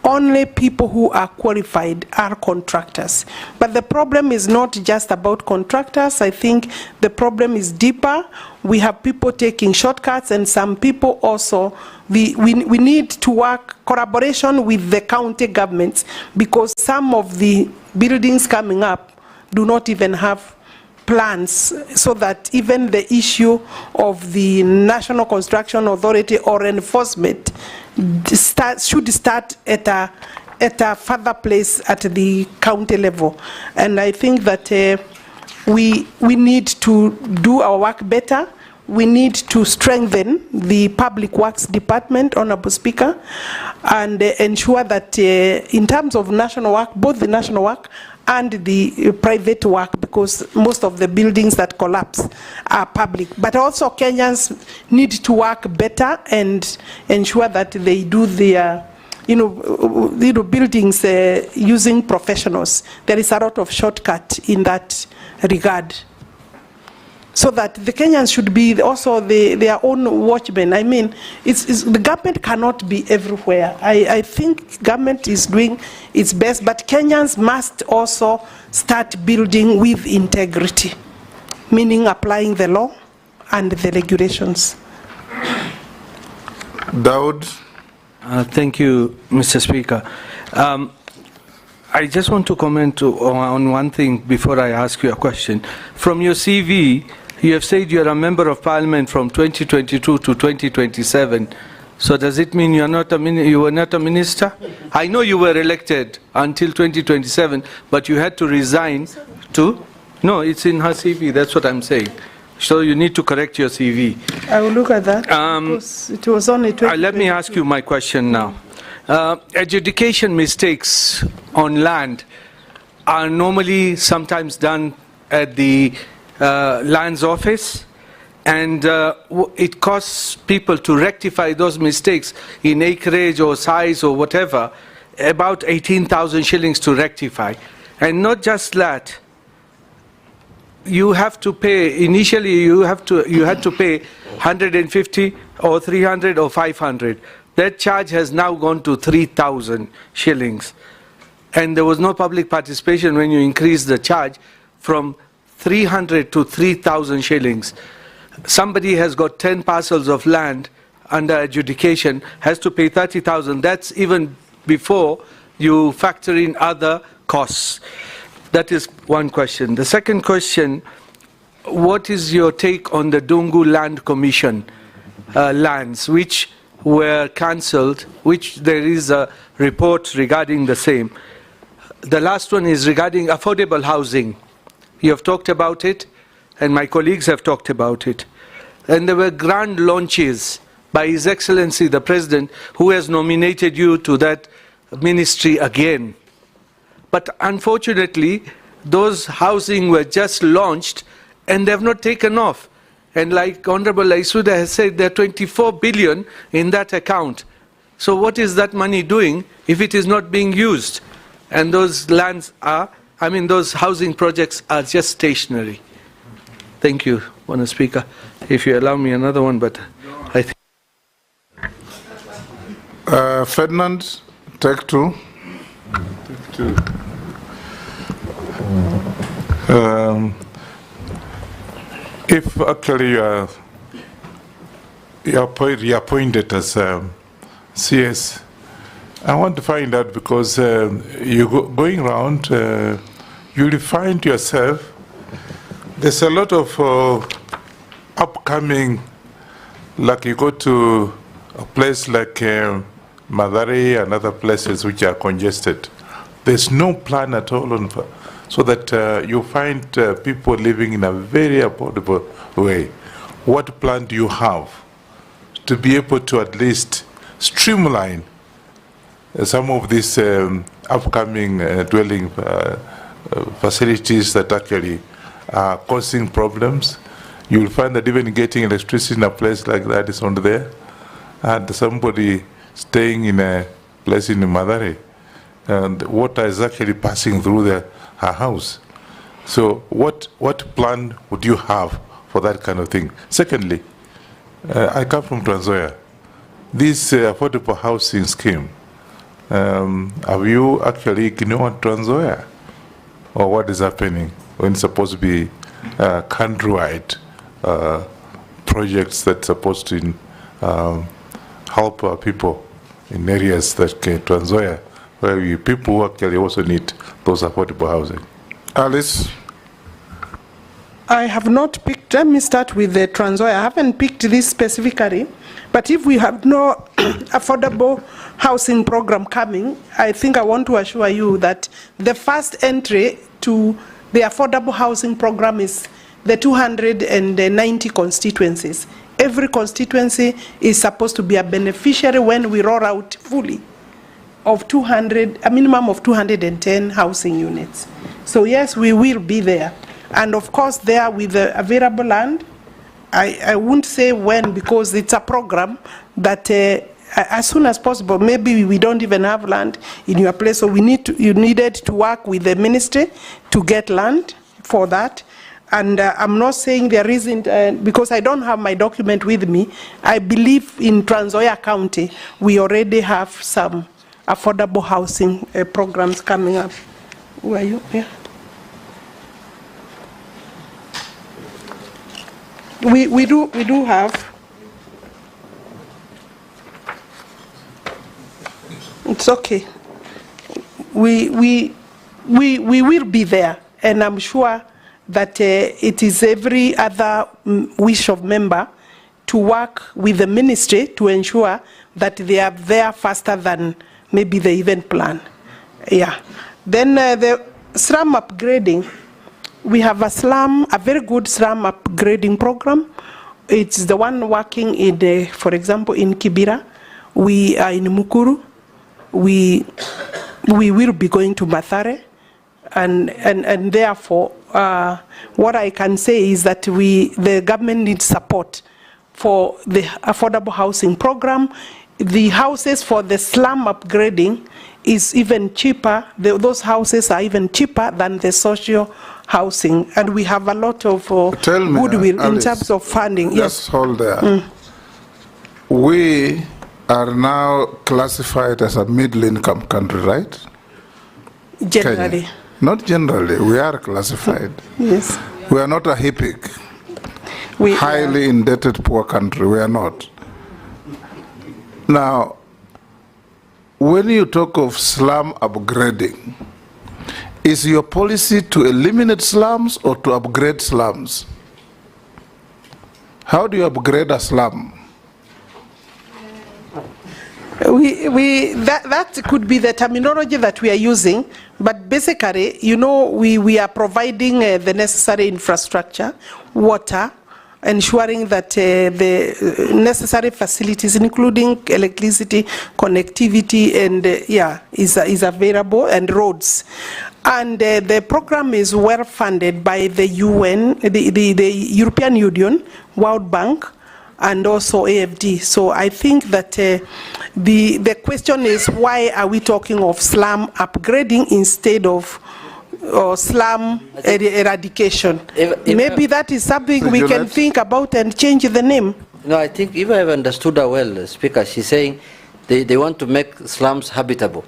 only people who are qualified are contractors. But the problem is not just about contractors. I think the problem is deeper. We have people taking shortcuts, and some people also, we need to work collaboration with the county governments, because some of the buildings coming up do not even have plans, so that even the issue of the National Construction Authority or enforcement should start at a further place at the county level. And I think that we need to do our work better. We need to strengthen the Public Works Department, Honorable Speaker, and ensure that in terms of national work, both the national work and the private work, because most of the buildings that collapse are public. But also Kenyans need to work better and ensure that they do their buildings using professionals. There is a lot of shortcut in that regard. So that the Kenyans should be also their own watchmen. I mean, the government cannot be everywhere. I think government is doing its best, but Kenyans must also start building with integrity, meaning applying the law and the regulations. Daud? Thank you, Mr. Speaker. I just want to comment on one thing before I ask you a question. From your CV, you have said you're a member of parliament from 2022 to 2027. So does it mean you were not a minister? I know you were elected until 2027, but you had to resign to? No, it's in her CV, that's what I'm saying. So you need to correct your CV. I will look at that. It was only 20. Let me ask you my question now. Adjudication mistakes on land are normally sometimes done at the lands office, and it costs people to rectify those mistakes in acreage or size or whatever, about 18,000 shillings to rectify. And not just that, you have to pay, initially you had to pay 150 or 300 or 500. That charge has now gone to 3,000 shillings. And there was no public participation when you increase the charge from 300 to 3,000 shillings. Somebody has got 10 parcels of land under adjudication, has to pay 30,000. That's even before you factor in other costs. That is one question. The second question, what is your take on the Dungu Land Commission lands, which were cancelled, which there is a report regarding the same? The last one is regarding affordable housing. You have talked about it, and my colleagues have talked about it. And there were grand launches by His Excellency the President, who has nominated you to that ministry again. But unfortunately, those housing were just launched and they have not taken off. And like Honorable Aisuda has said, there are 24 billion in that account. So what is that money doing if it is not being used? And those lands are, those housing projects are just stationary. Thank you, Honourable Speaker. If you allow me another one, but I think. Ferdinand, take two. If actually you are appointed as CS, I want to find out, because going around, you will find yourself, there's a lot of upcoming, like you go to a place like Mathare and other places which are congested. There's no plan at all on, so that you find people living in a very affordable way. What plan do you have to be able to at least streamline some of these upcoming dwelling facilities that actually are causing problems? You'll find that even getting electricity in a place like that is not there. And somebody staying in a place in Mathare, and water is actually passing through her house. So what plan would you have for that kind of thing? Secondly, I come from Trans Nzoia. This affordable housing scheme, have you actually ignored Trans Nzoia? Or what is happening when it's supposed to be countrywide projects that's supposed to help people in areas that Trans Nzoia, where people actually also need those affordable housing? Alice? I have not picked, let me start with the Trans Nzoia. I haven't picked this specifically, but if we have no affordable housing program coming, I think I want to assure you that the first entry to the affordable housing program is the 290 constituencies. Every constituency is supposed to be a beneficiary when we roll out fully of a minimum of 210 housing units. So yes, we will be there. And of course, there with the available land, I won't say when, because it's a program that as soon as possible, maybe we don't even have land in your place, so you needed to work with the ministry to get land for that. And I'm not saying there isn't, because I don't have my document with me. I believe in Trans Nzoia County, we already have some affordable housing programs coming up. Who are you? Yeah. We do have. It's okay. We will be there, and I'm sure that it is every other wish of member to work with the ministry to ensure that they are there faster than maybe the event plan. Yeah. Then the slum upgrading. We have a very good slum upgrading program. It's the one working in, for example, in Kibera. We are in Mukuru. We will be going to Mathare, and therefore, what I can say is that the government needs support for the affordable housing program. The houses for the slum upgrading is even cheaper. Those houses are even cheaper than the social housing, and we have a lot of goodwill in terms of funding. Just hold there. We are now classified as a middle-income country, right? Generally. Kenya. Not generally, we are classified. Yes. We are not a HIPIC, highly indebted poor country, we are not. Now, when you talk of slum upgrading, is your policy to eliminate slums or to upgrade slums? How do you upgrade a slum? That could be the terminology that we are using, but basically, you know, we are providing the necessary infrastructure, water, ensuring that the necessary facilities, including electricity, connectivity, and is available, and roads. And the program is well funded by the UN, the European Union, World Bank, and also AFD. So I think that the question is, why are we talking of slum upgrading instead of slum eradication? Maybe that is something we can think about and change the name. No, I think if I have understood her well, Speaker, she's saying they want to make slums habitable.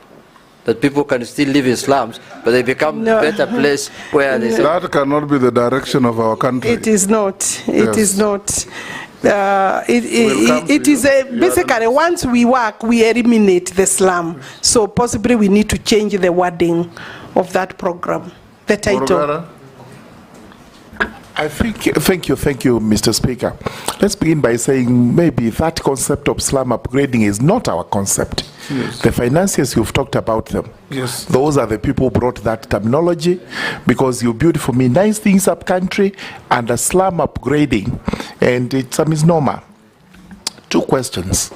That people can still live in slums, but they become a better place where they say... That cannot be the direction of our country. It is not. It is not. It is basically, once we work, we eliminate the slum. So possibly we need to change the wording of that program, the title. I think, thank you, Mr. Speaker. Let's begin by saying maybe that concept of slum upgrading is not our concept. Yes. The financiers, you've talked about them. Yes. Those are the people who brought that terminology, because you build for me nice things up country and a slum upgrading, and it's a misnomer. Two questions.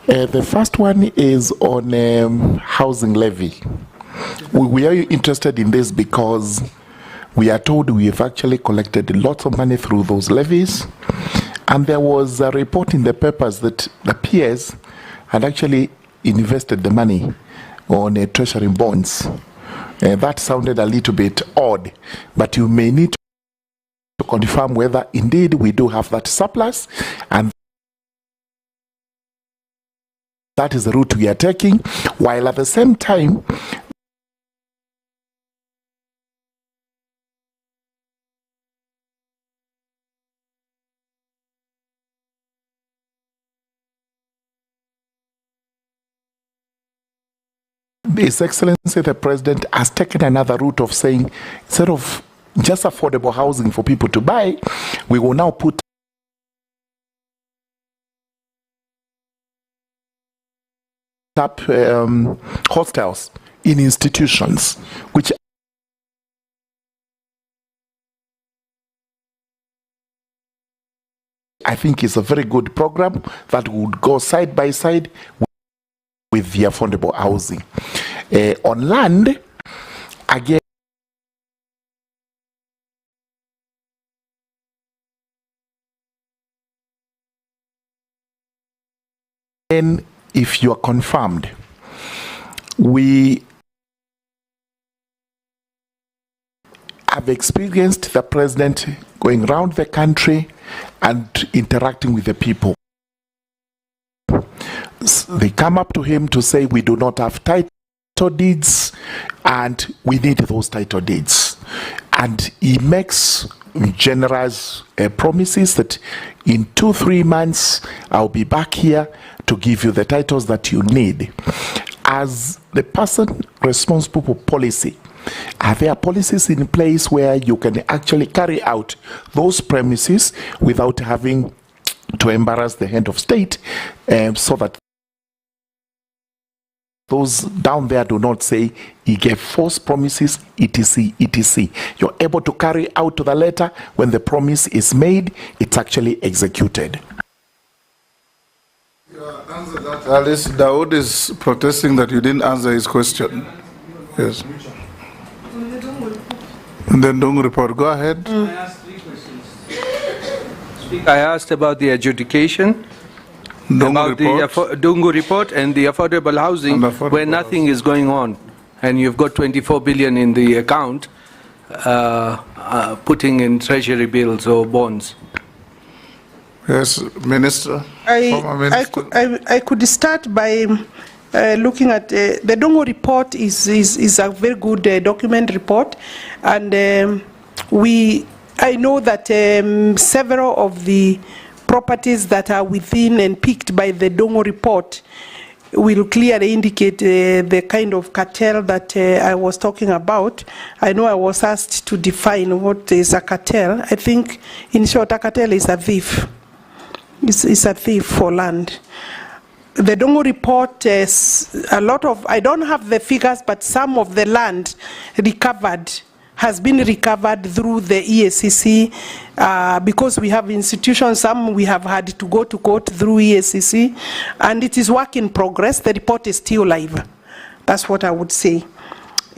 The first one is on housing levy. We are interested in this because we are told we have actually collected lots of money through those levies, and there was a report in the papers that the PS had actually invested the money on treasury bonds. That sounded a little bit odd, but you may need to confirm whether indeed we do have that surplus, and that is the route we are taking, while at the same time His Excellency the President has taken another route of saying, instead of just affordable housing for people to buy, we will now put up hostels in institutions, which I think is a very good program that would go side by side with the affordable housing. On land, again, if you are confirmed, we have experienced the president going around the country and interacting with the people. They come up to him to say, we do not have title deeds and we need those title deeds. And he makes generous promises that in 2-3 months I'll be back here to give you the titles that you need. As the person responsible for policy, are there policies in place where you can actually carry out those premises without having to embarrass the head of state, so that those down there do not say he gave false promises, etc., etc. You're able to carry out to the letter when the promise is made, it's actually executed. Answer that. Alice, Dawood is protesting that you didn't answer his question. Yes. And then Dungu report. Go ahead. I asked 3 questions. I asked about the adjudication, about the Dungu report and the affordable housing, where nothing is going on, and you've got 24 billion in the account, putting in treasury bills or bonds. Yes, Minister. Former Minister. I could start by looking at the Dongo report is a very good document report, and I know that several of the properties that are within and picked by the Dongo report will clearly indicate the kind of cartel that I was talking about. I know I was asked to define what is a cartel. I think, in short, a cartel is a thief. It's a thief for land. The Dongo report is a lot of, I don't have the figures, but some of the land recovered has been recovered through the EACC because we have institutions, some we have had to go to court through EACC, and it is work in progress. The report is still live. That's what I would say.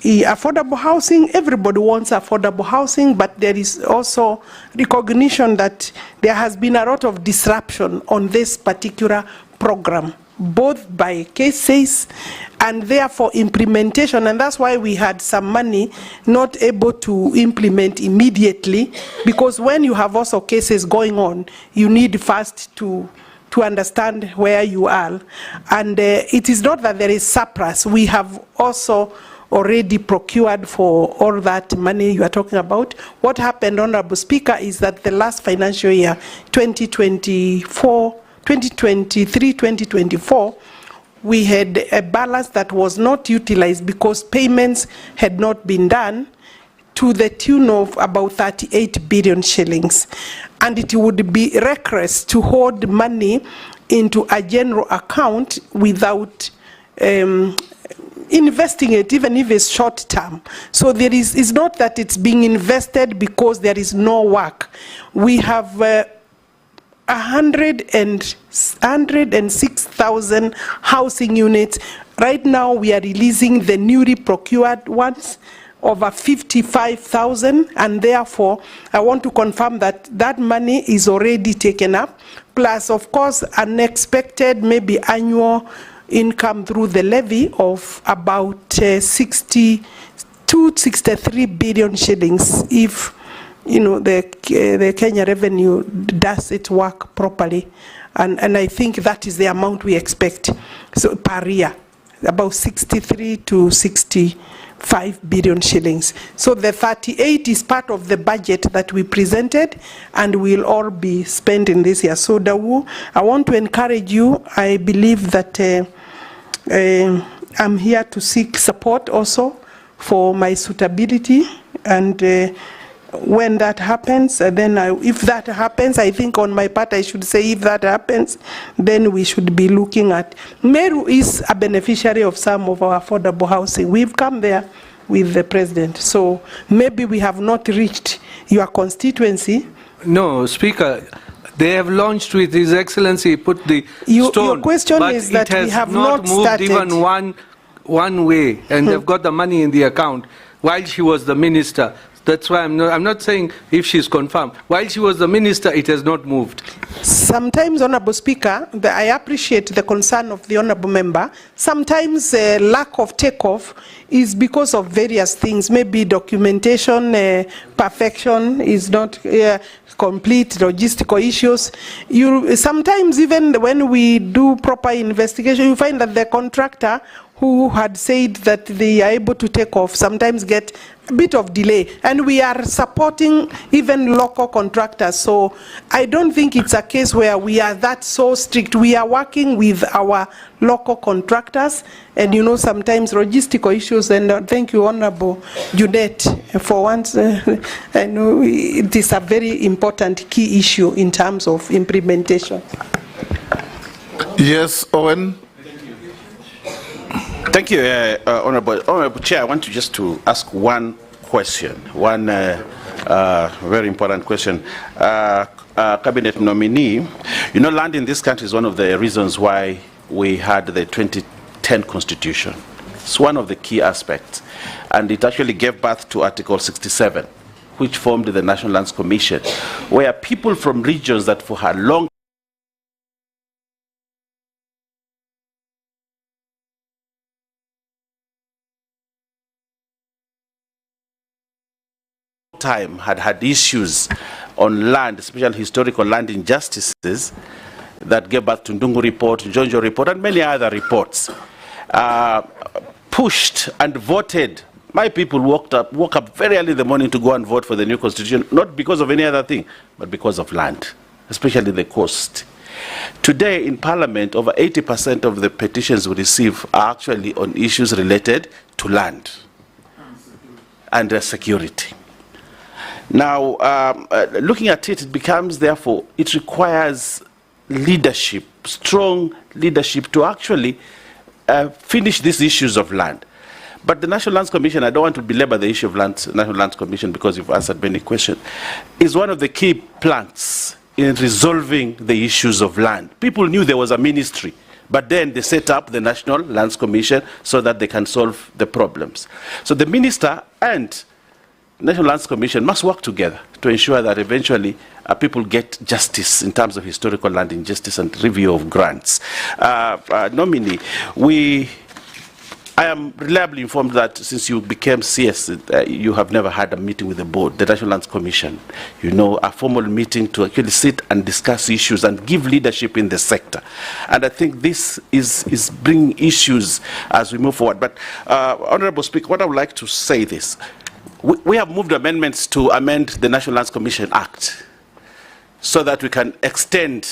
Affordable housing, everybody wants affordable housing, but there is also recognition that there has been a lot of disruption on this particular program, both by cases and therefore implementation, and that's why we had some money not able to implement immediately, because when you have also cases going on, you need first to understand where you are. And it is not that there is surplus. We have also already procured for all that money you are talking about. What happened, Honorable Speaker, is that the last financial year, 2023-2024, we had a balance that was not utilized because payments had not been done to the tune of about 38 billion shillings. And it would be reckless to hold money into a general account without investing it, even if it's short term. So there is, it's not that it's being invested because there is no work. We have 106,000 housing units. Right now we are releasing the newly procured ones, over 55,000, and therefore I want to confirm that that money is already taken up, plus of course unexpected maybe annual income through the levy of about 63 billion shillings if the Kenya revenue does its work properly, and I think that is the amount we expect. So per year, about 63 to 65 billion shillings. So the 38 is part of the budget that we presented and will all be spent in this year. So Dawu, I want to encourage you. I believe that I'm here to seek support also for my suitability, and when that happens, then if that happens, I think on my part I should say if that happens, then we should be looking at, Meru is a beneficiary of some of our affordable housing. We've come there with the president, so maybe we have not reached your constituency. No, Speaker, they have launched with His Excellency, put the stone. Your question but is that we have not moved started. Even one way, and they've got the money in the account while she was the minister. That's why I'm not saying if she's confirmed. While she was the minister, it has not moved. Sometimes, Honorable Speaker, I appreciate the concern of the Honorable Member. Sometimes lack of takeoff is because of various things. Maybe documentation, perfection is not complete, logistical issues. Sometimes even when we do proper investigation, you find that the contractor who had said that they are able to take off sometimes get a bit of delay, and we are supporting even local contractors. So I don't think it's a case where we are that so strict. We are working with our local contractors, and sometimes logistical issues, and thank you, Honorable Judet, for once. I know it is a very important key issue in terms of implementation. Yes, Owen. Thank you, Honorable Chair. I want to just to ask one question, one very important question. Cabinet nominee, land in this country is one of the reasons why we had the 2010 Constitution. It's one of the key aspects, and it actually gave birth to Article 67, which formed the National Lands Commission, where people from regions that for a long time had issues on land, especially historical land injustices, that gave birth to Ndungu report, Njonjo report, and many other reports, pushed and voted. My people woke up very early in the morning to go and vote for the new constitution, not because of any other thing, but because of land, especially the coast. Today in Parliament, over 80% of the petitions we receive are actually on issues related to land and security. Now, looking at it, it becomes, therefore, it requires leadership, strong leadership to actually finish these issues of land. But the National Lands Commission, I don't want to belabor the issue of National Lands Commission because you've answered many questions, is one of the key planks in resolving the issues of land. People knew there was a ministry, but then they set up the National Lands Commission so that they can solve the problems. So the minister and National Lands Commission must work together to ensure that eventually people get justice in terms of historical land injustice and review of grants. Nominee, I am reliably informed that since you became CS, you have never had a meeting with the board, the National Lands Commission, a formal meeting to actually sit and discuss issues and give leadership in the sector. And I think this is bringing issues as we move forward. But, Honorable Speaker, what I would like to say this. We have moved amendments to amend the National Lands Commission Act so that we can extend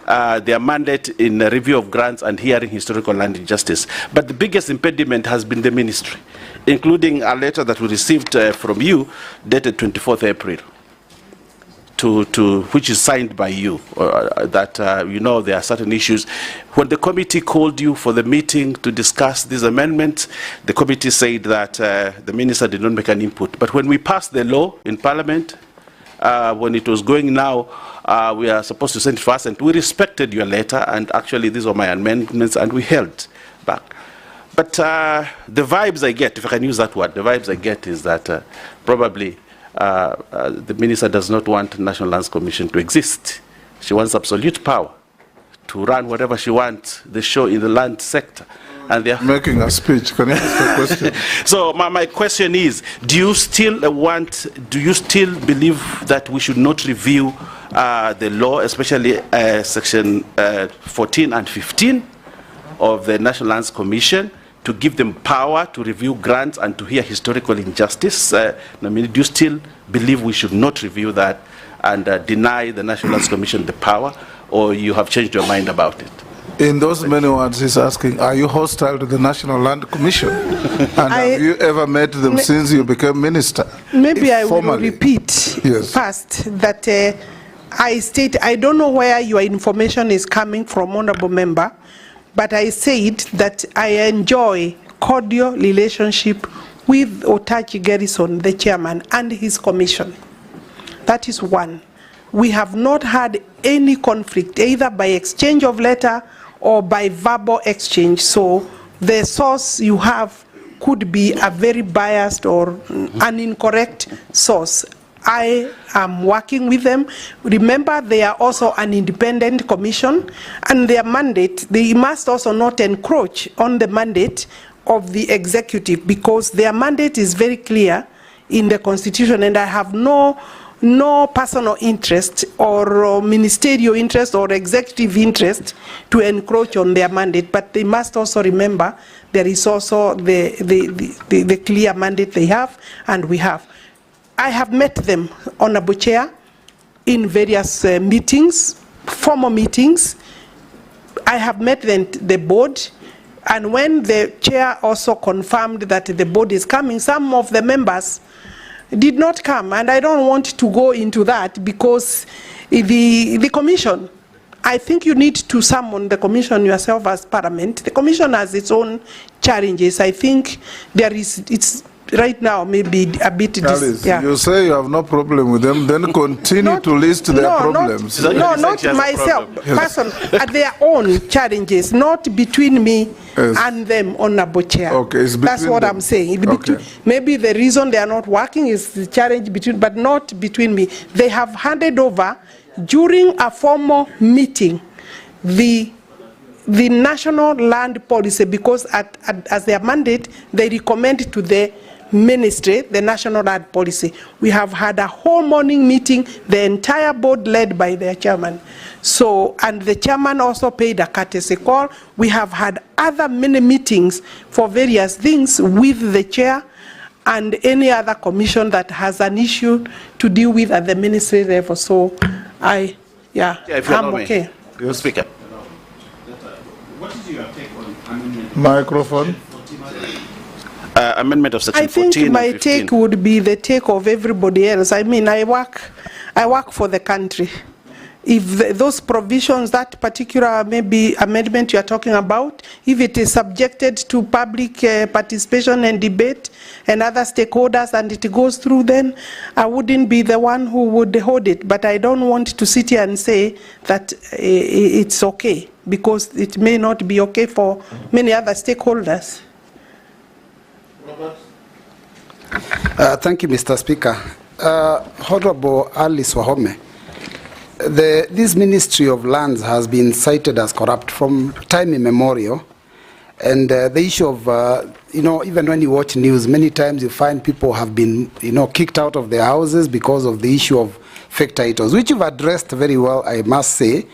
their mandate in review of grants and hearing historical land injustice. But the biggest impediment has been the ministry, including a letter that we received from you dated 24th April, which is signed by you, that there are certain issues. When the committee called you for the meeting to discuss these amendments, the committee said that the minister did not make an input. But when we passed the law in Parliament, when it was going now, we are supposed to send it first, and we respected your letter, and actually these were my amendments, and we held back. But the vibes I get, if I can use that word, the vibes I get is that probably the minister does not want the National Lands Commission to exist. She wants absolute power to run whatever she wants, the show in the land sector. And they're making a speech. Can I ask a question? So my question is, do you still believe that we should not review the law, especially section 14 and 15 of the National Lands Commission, to give them power to review grants and to hear historical injustice? Do you still believe we should not review that and deny the National Lands Commission the power, or you have changed your mind about it? In those many words, he's asking, are you hostile to the National Land Commission? And have you ever met them since you became minister? Maybe I will repeat first that I don't know where your information is coming from, Honorable Member, but I said that I enjoy cordial relationship with Otachi Garrison, the chairman, and his commission. That is one. We have not had any conflict, either by exchange of letter or by verbal exchange. So the source you have could be a very biased or an incorrect source. I am working with them. Remember, they are also an independent commission, and their mandate, they must also not encroach on the mandate of the executive, because their mandate is very clear in the Constitution, and I have no personal interest or ministerial interest or executive interest to encroach on their mandate. But they must also remember there is also the clear mandate they have and we have. I have met them, Honorable Chair, in various meetings, formal meetings. I have met the board, and when the chair also confirmed that the board is coming, some of the members did not come, and I don't want to go into that because the commission, I think you need to summon the commission yourself as Parliament. The commission has its own challenges. I think it's right now maybe a bit. You say you have no problem with them, then continue to list their problems. Not myself, person, their own challenges, not between me and them, Honorable Chair. Okay, that's what I'm saying. Okay. Maybe the reason they are not working is the challenge between, but not between me. They have handed over during a formal meeting the national land policy, because as their mandate they recommend to the ministry, the National Land Policy. We have had a whole morning meeting, the entire board led by their chairman. So, and the chairman also paid a courtesy call. We have had other many meetings for various things with the chair and any other commission that has an issue to deal with at the ministry level. So, I'm okay. Your speaker. What is your take on amendment? Microphone. Amendment of section I think 14 my and 15. take would be the take of everybody else. I mean, I work for the country. If those provisions, that particular maybe amendment you are talking about, if it is subjected to public participation and debate and other stakeholders and it goes through, then I wouldn't be the one who would hold it. But I don't want to sit here and say that it's okay, because it may not be okay for many other stakeholders. Thank you, Mr. Speaker. Honorable Alice Wahome, this Ministry of Lands has been cited as corrupt from time immemorial. And the issue of, even when you watch news, many times you find people have been, kicked out of their houses because of the issue of fake titles, which you've addressed very well, I must say.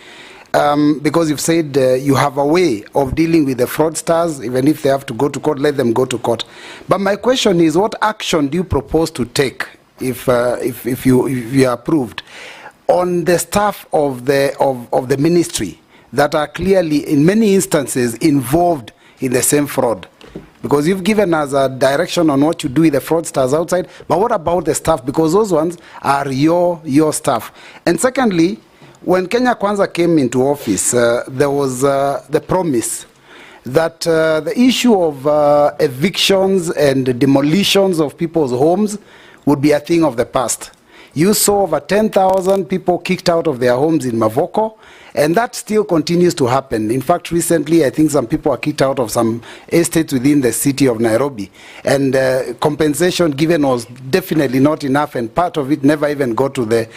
Because you've said you have a way of dealing with the fraudsters. Even if they have to go to court, let them go to court. But my question is, what action do you propose to take if you are approved on the staff of the ministry that are clearly, in many instances, involved in the same fraud? Because you've given us a direction on what you do with the fraudsters outside, but what about the staff? Because those ones are your staff. And secondly, when Kenya Kwanza came into office, there was the promise that the issue of evictions and demolitions of people's homes would be a thing of the past. You saw over 10,000 people kicked out of their homes in Mavoko, and that still continues to happen. In fact, recently, I think some people are kicked out of some estates within the city of Nairobi. And compensation given was definitely not enough, and part of it never even got to the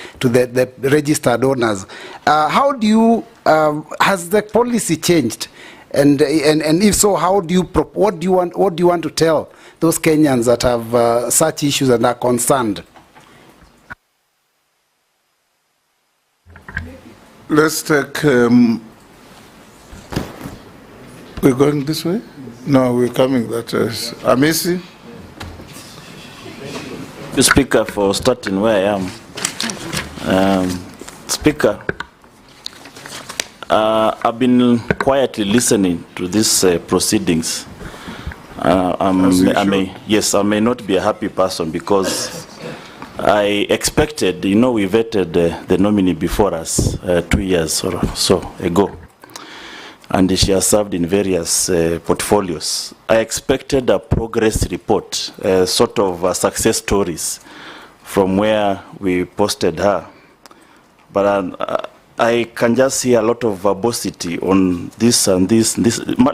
registered owners. How do you, has the policy changed? And if so, how do you, what do you want to tell those Kenyans that have such issues and are concerned? Let's take, we're going this way? No, we're coming that way. Amisi? The Speaker, for starting where I am. Speaker, I've been quietly listening to these proceedings. I may not be a happy person because I expected, we vetted the nominee before us 2 years or so ago, and she has served in various portfolios. I expected a progress report, sort of success stories from where we posted her. But I can just see a lot of verbosity on this and this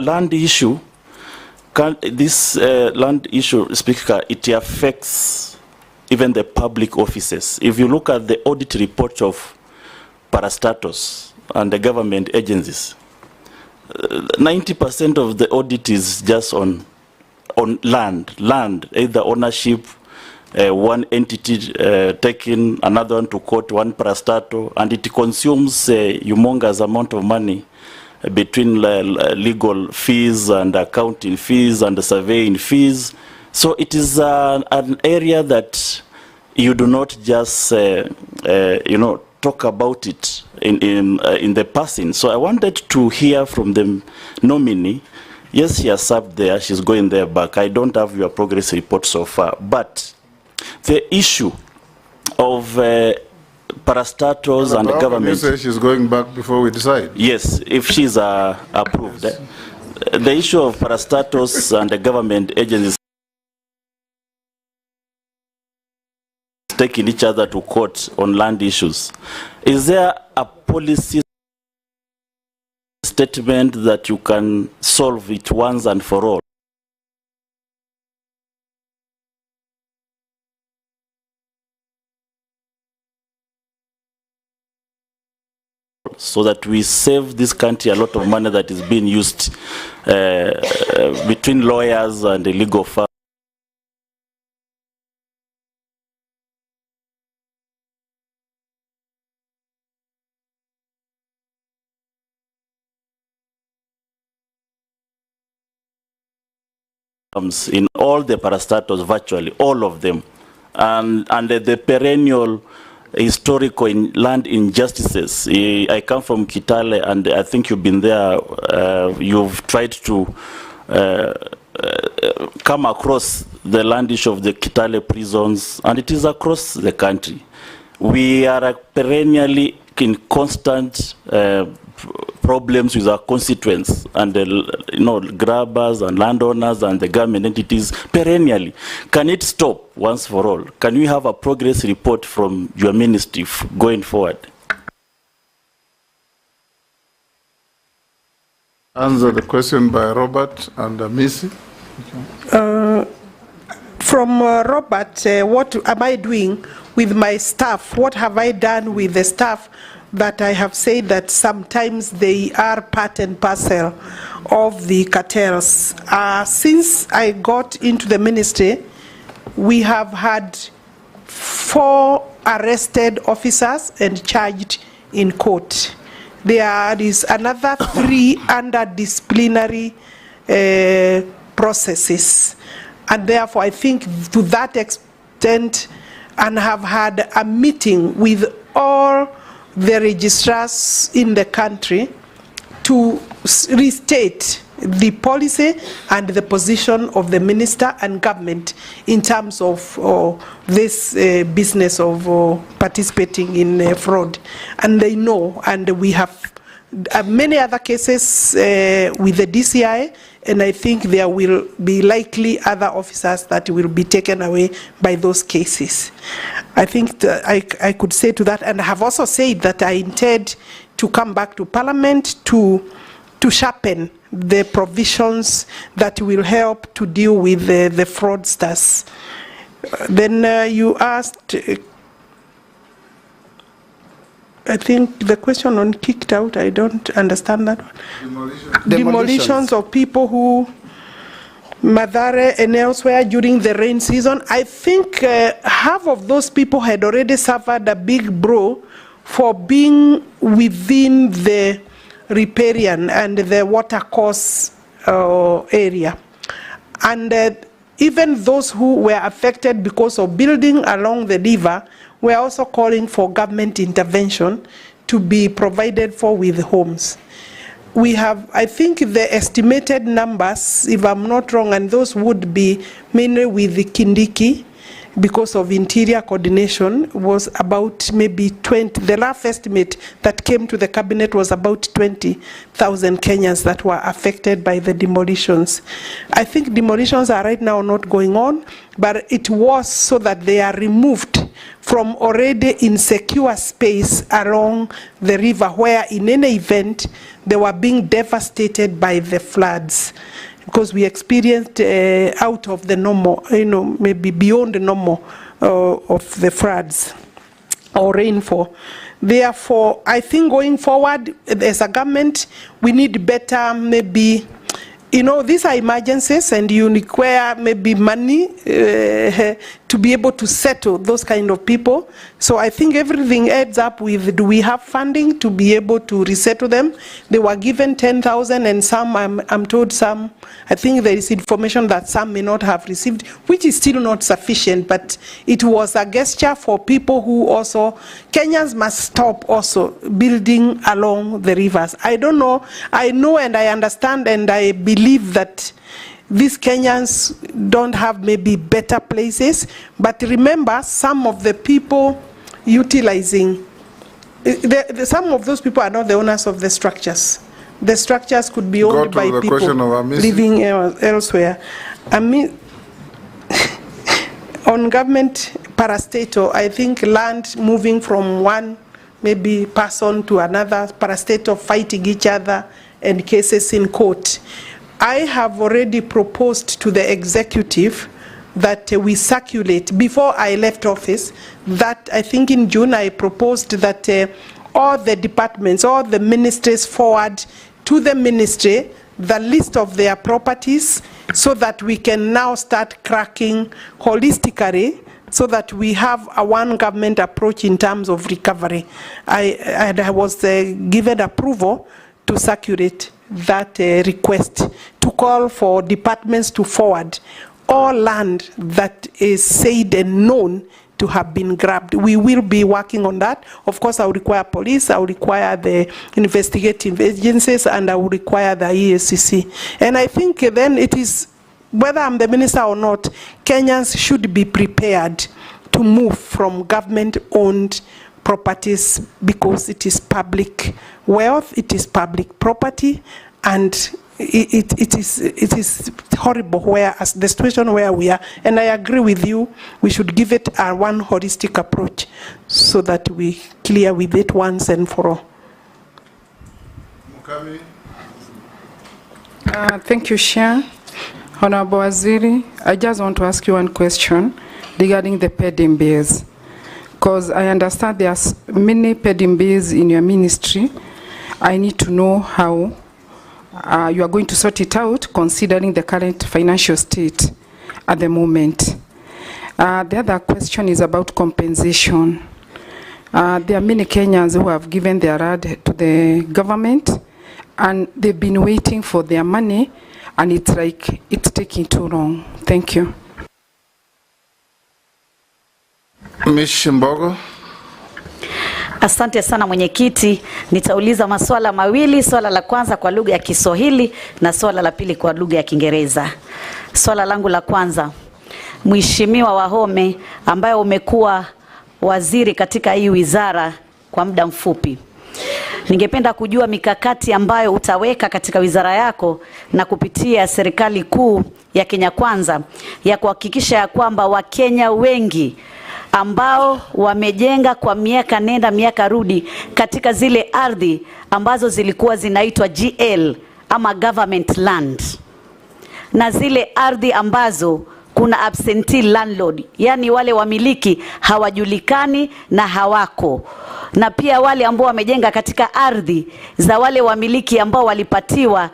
land issue. This land issue, Speaker, it affects even the public offices. If you look at the audit report of parastatus and the government agencies, 90% of the audit is just on land, either ownership, one entity taking another one to court, one parastato, and it consumes a humongous amount of money between legal fees and accounting fees and surveying fees. So it is an area that you do not just, talk about it in the passing. So I wanted to hear from the nominee. Yes, she has served there. She's going there back. I don't have your progress report so far. But the issue of parastatals and the government. You say she's going back before we decide? Yes, if she's approved. Yes. The issue of parastatals and the government agencies taking each other to court on land issues. Is there a policy statement that you can solve it once and for all? So that we save this country a lot of money that is being used between lawyers and the legal firms. in all the parastatals, virtually all of them, and the perennial historical land injustices. I come from Kitale, and I think you've been there. You've tried to come across the land issue of the Kitale prisons, and it is across the country. We are perennially in constant problems with our constituents and the grabbers and landowners and the government entities perennially. Can it stop once for all? Can we have a progress report from your ministry going forward? Answer the question by Robert and Missy. From Robert, what am I doing with my staff? What have I done with the staff that I have said that sometimes they are part and parcel of the cartels? Since I got into the ministry, we have had 4 arrested officers and charged in court. There is another 3 under disciplinary processes. And therefore, I think to that extent, and have had a meeting with all the registrars in the country to restate the policy and the position of the minister and government in terms of this business of participating in fraud. And they know, and we have many other cases with the DCI, and I think there will be likely other officers that will be taken away by those cases. I think I could say to that, and I have also said that I intend to come back to Parliament to sharpen the provisions that will help to deal with the fraudsters. Then you asked, I think the question on kicked out, I don't understand that one. Demolitions of people who, Madare and elsewhere during the rain season. I think half of those people had already suffered a big blow for being within the riparian and the watercourse area. And even those who were affected because of building along the river were also calling for government intervention to be provided for with homes. We have, I think the estimated numbers, if I'm not wrong, and those would be mainly with the Kindiki, because of interior coordination, was about maybe 20. The last estimate that came to the cabinet was about 20,000 Kenyans that were affected by the demolitions. I think demolitions are right now not going on, but it was so that they are removed from already insecure space along the river, where in any event they were being devastated by the floods. Because we experienced out of the normal, maybe beyond the normal of the floods or rainfall. Therefore, I think going forward, as a government, we need better, maybe, these are emergencies and you require maybe money to be able to settle those kind of people. So I think everything adds up with, do we have funding to be able to resettle them? They were given 10,000 and some, I'm told some, I think there is information that some may not have received, which is still not sufficient, but it was a gesture for people who also, Kenyans must stop also building along the rivers. I don't know, I know and I understand and I believe that these Kenyans don't have maybe better places, but remember some of the people utilizing, some of those people are not the owners of the structures. The structures could be owned by people living elsewhere. I mean, on government parastatal, I think land moving from one maybe person to another, parastatal fighting each other and cases in court. I have already proposed to the executive that we circulate, before I left office, that I think in June I proposed that all the departments, all the ministries forward to the ministry the list of their properties so that we can now start cracking holistically so that we have a one government approach in terms of recovery. I was given approval to circulate that request to call for departments to forward all land that is said and known to have been grabbed. We will be working on that. Of course, I will require police, I will require the investigative agencies, and I will require the EACC. And I think then it is, whether I'm the minister or not, Kenyans should be prepared to move from government-owned properties because it is public wealth, it is public property, and it is horrible where, as the situation where we are. And I agree with you, we should give it a one holistic approach so that we clear with it once and for all. Thank you, Chair. Honorable Waziri, I just want to ask you one question regarding the pending bills, because I understand there are many pending bills in your ministry. I need to know how you are going to sort it out, considering the current financial state at the moment. The other question is about compensation. There are many Kenyans who have given their ad to the government, and they've been waiting for their money, and it's like it's taking too long. Thank you. Ms. Shimbogo. Asante sana mwenyekiti, nitauliza maswala mawili, swala la kwanza kwa lugha ya Kiswahili na swala la pili kwa lugha ya Kiingereza. Swala langu la kwanza, Mheshimiwa Wahome ambaye umekuwa waziri katika hii wizara kwa muda mfupi, ningependa kujua mikakati ambayo utaweka katika wizara yako na kupitia serikali kuu ya Kenya Kwanza ya kuhakikisha ya kwamba Wakenya wengi ambao wamejenga kwa miaka nenda miaka rudi katika zile ardhi ambazo zilikuwa zinaitwa GL ama government land, na zile ardhi ambazo kuna absentee landlord, yani wale wamiliki hawajulikani na hawako, na pia wale ambao wamejenga katika ardhi za wale wamiliki ambao walipatiwa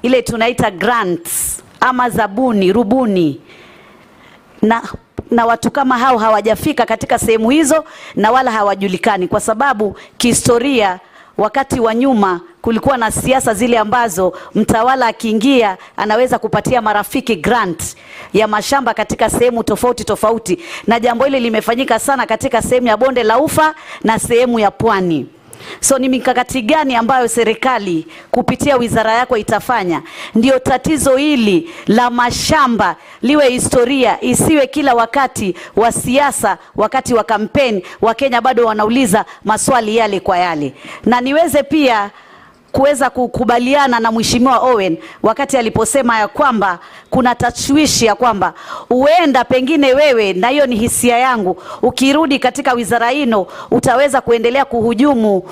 ile tunaita grants ama zabuni, rubuni, na watu kama hao hawajafika katika sehemu hizo na wala hawajulikani, kwa sababu kihistoria wakati wa nyuma kulikuwa na siasa zile ambazo mtawala akiingia anaweza kupatia marafiki grant ya mashamba katika sehemu tofauti tofauti, na jambo hili limefanyika sana katika sehemu ya Bonde la Ufa na sehemu ya Pwani. So ni mikakati gani ambayo serikali kupitia wizara yako itafanya ndio tatizo hili la mashamba liwe historia, isiwe kila wakati wa siasa, wakati wa kampeni Wakenya bado wanauliza maswali yale kwa yale? Na niweze pia kuweza kukubaliana na Mheshimiwa Owen wakati aliposema ya kwamba kuna tashwishi ya kwamba huenda pengine wewe, na hiyo ni hisia yangu, ukirudi katika wizara hino utaweza kuendelea kuhujumu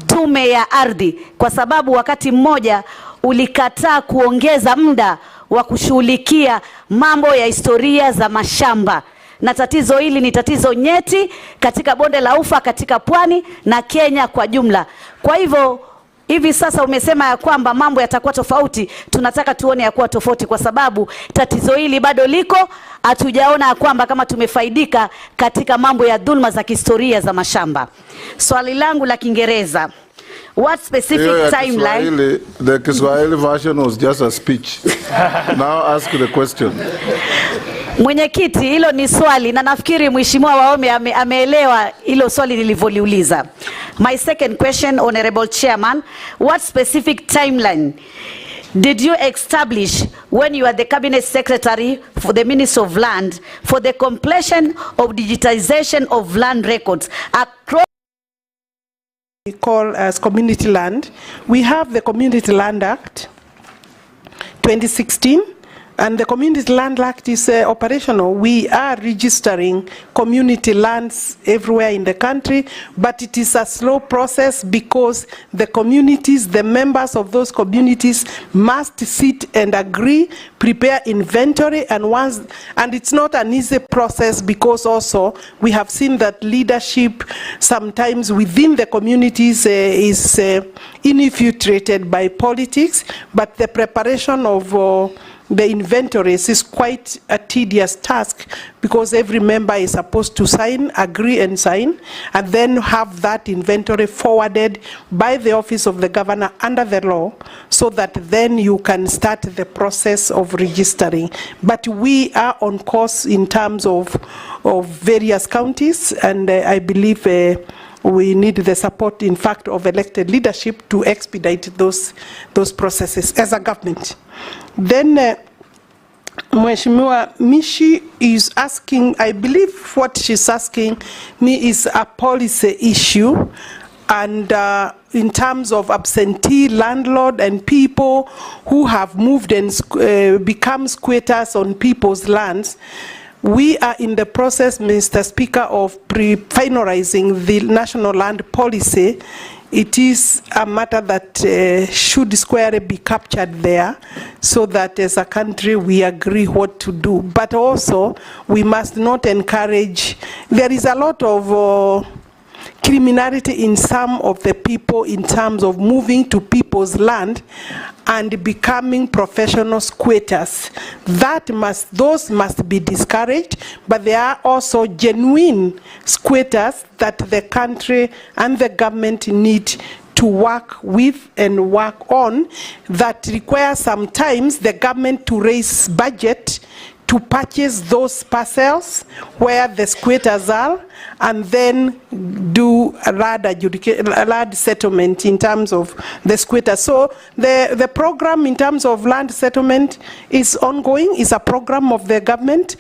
tume ya ardhi, kwa sababu wakati mmoja ulikataa kuongeza muda wa kushughulikia mambo ya historia za mashamba. Na tatizo hili ni tatizo nyeti katika Bonde la Ufa, katika Pwani na Kenya kwa jumla. Kwa hivyo hivi sasa umesema ya kwamba mambo yatakuwa tofauti, tunataka tuone ya kuwa tofauti, kwa sababu tatizo hili bado liko, hatujaona ya kwamba kama tumefaidika katika mambo ya dhulma za kihistoria za mashamba. Swali langu la Kiingereza, what specific timeline? The Kiswahili version was just a speech. Now ask the question. Mwenyekiti, hilo ni swali na nafikiri Mheshimiwa Wahome ameelewa hilo swali nilivyoliuliza. My second question, Honorable Chairman, what specific timeline did you establish when you are the Cabinet Secretary for the Ministry of Land for the completion of digitization of land records across we call as community land? We have the Community Land Act 2016, and the Community Land Act is operational. We are registering community lands everywhere in the country, but it is a slow process because the communities, the members of those communities must sit and agree, prepare inventory, and it's not an easy process because also we have seen that leadership sometimes within the communities is infiltrated by politics, but the preparation of the inventories is quite a tedious task, because every member is supposed to sign, agree and sign, and then have that inventory forwarded by the office of the governor under the law, so that then you can start the process of registering. But we are on course in terms of various counties, and I believe we need the support, in fact, of elected leadership to expedite those processes as a government. Then Mheshimiwa Mishi is asking, I believe what she's asking me is a policy issue, and in terms of absentee landlord and people who have moved and become squatters on people's lands. We are in the process, Mr. Speaker, of finalizing the national land policy. It is a matter that should squarely be captured there, so that as a country we agree what to do. But also, we must not encourage, there is a lot of criminality in some of the people in terms of moving to people's land and becoming professional squatters. Those must be discouraged, but there are also genuine squatters that the country and the government need to work with and work on, that require sometimes the government to raise budget to purchase those parcels where the squatters are, and then do a land settlement in terms of the squatters. So the program in terms of land settlement is ongoing, is a program of the government.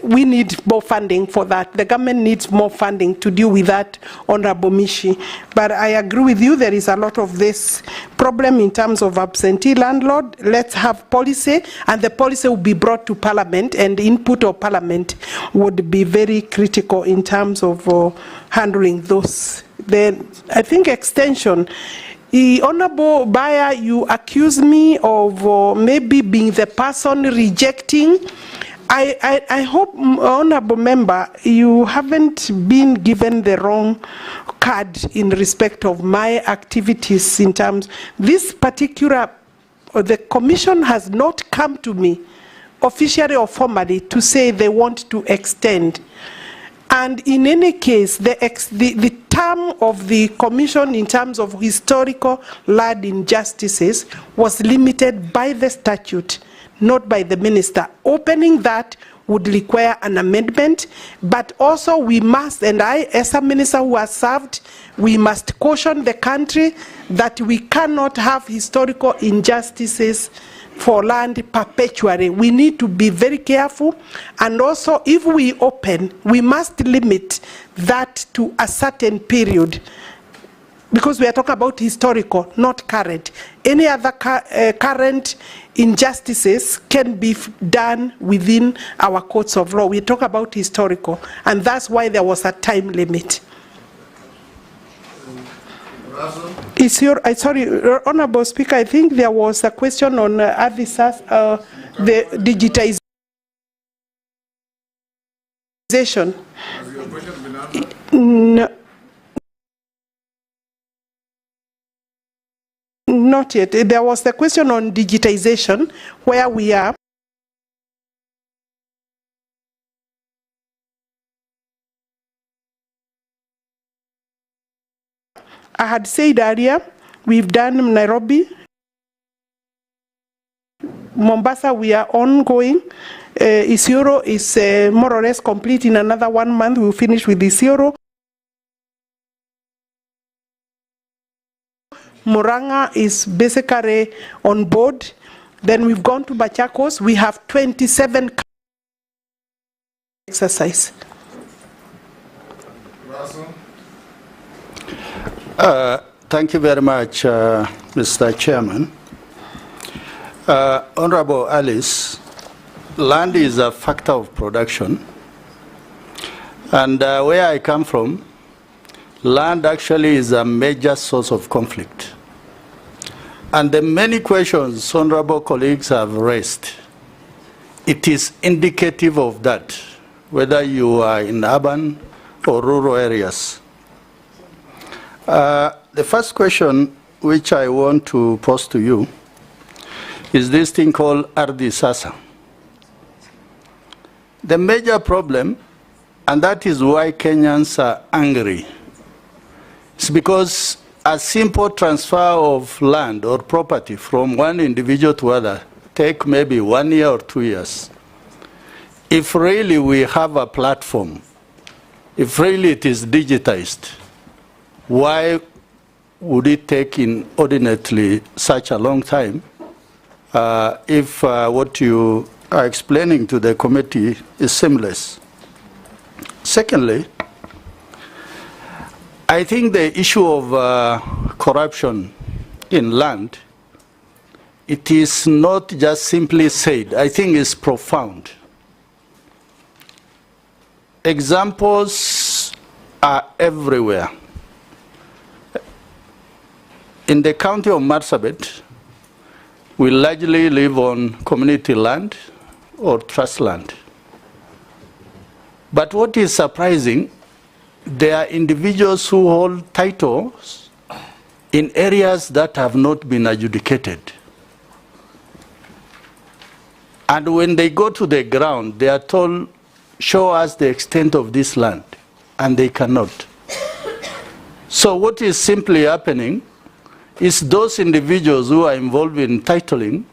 We need more funding for that. The government needs more funding to deal with that, Honorable Mishi. But I agree with you, there is a lot of this problem in terms of absentee landlord. Let's have policy, and the policy will be brought to Parliament, and input of Parliament would be very critical in terms of handling those. Then I think extension. Honorable Bayer, you accuse me of maybe being the person rejecting. I hope, Honorable Member, you haven't been given the wrong card in respect of my activities in terms. This particular, the Commission has not come to me officially or formally to say they want to extend. And in any case, the term of the Commission in terms of historical land injustices was limited by the statute, not by the minister. Opening that would require an amendment, but also we must, and I, as a minister who has served, we must caution the country that we cannot have historical injustices for land perpetually. We need to be very careful, and also if we open, we must limit that to a certain period, because we are talking about historical, not current. Any other current injustices can be done within our courts of law. We talk about historical, and that's why there was a time limit. Sorry, Honorable Speaker, I think there was a question on the digitization. Has your question been answered? No. Not yet. There was a question on digitization, where we are. I had said earlier, we've done Nairobi. Mombasa, we are ongoing. Isiolo is more or less complete. In another 1 month, we'll finish with Isiolo. Murang'a is basically on board. Then we've gone to Machakos. We have 27 exercise. Thank you very much, Mr. Chairman. Honorable Alice, land is a factor of production. And where I come from, land actually is a major source of conflict. And the many questions honorable colleagues have raised, it is indicative of that, whether you are in urban or rural areas. The first question which I want to pose to you is this thing called Ardhi Sasa. The major problem, and that is why Kenyans are angry, is because a simple transfer of land or property from one individual to other take maybe 1 year or 2 years. If really we have a platform, if really it is digitized, why would it take inordinately such a long time if what you are explaining to the committee is seamless? Secondly, I think the issue of corruption in land, it is not just simply said, I think it's profound. Examples are everywhere. In the county of Marsabit, we largely live on community land or trust land. But what is surprising, there are individuals who hold titles in areas that have not been adjudicated. And when they go to the ground, they are told, show us the extent of this land, and they cannot. So what is simply happening is those individuals who are involved in titling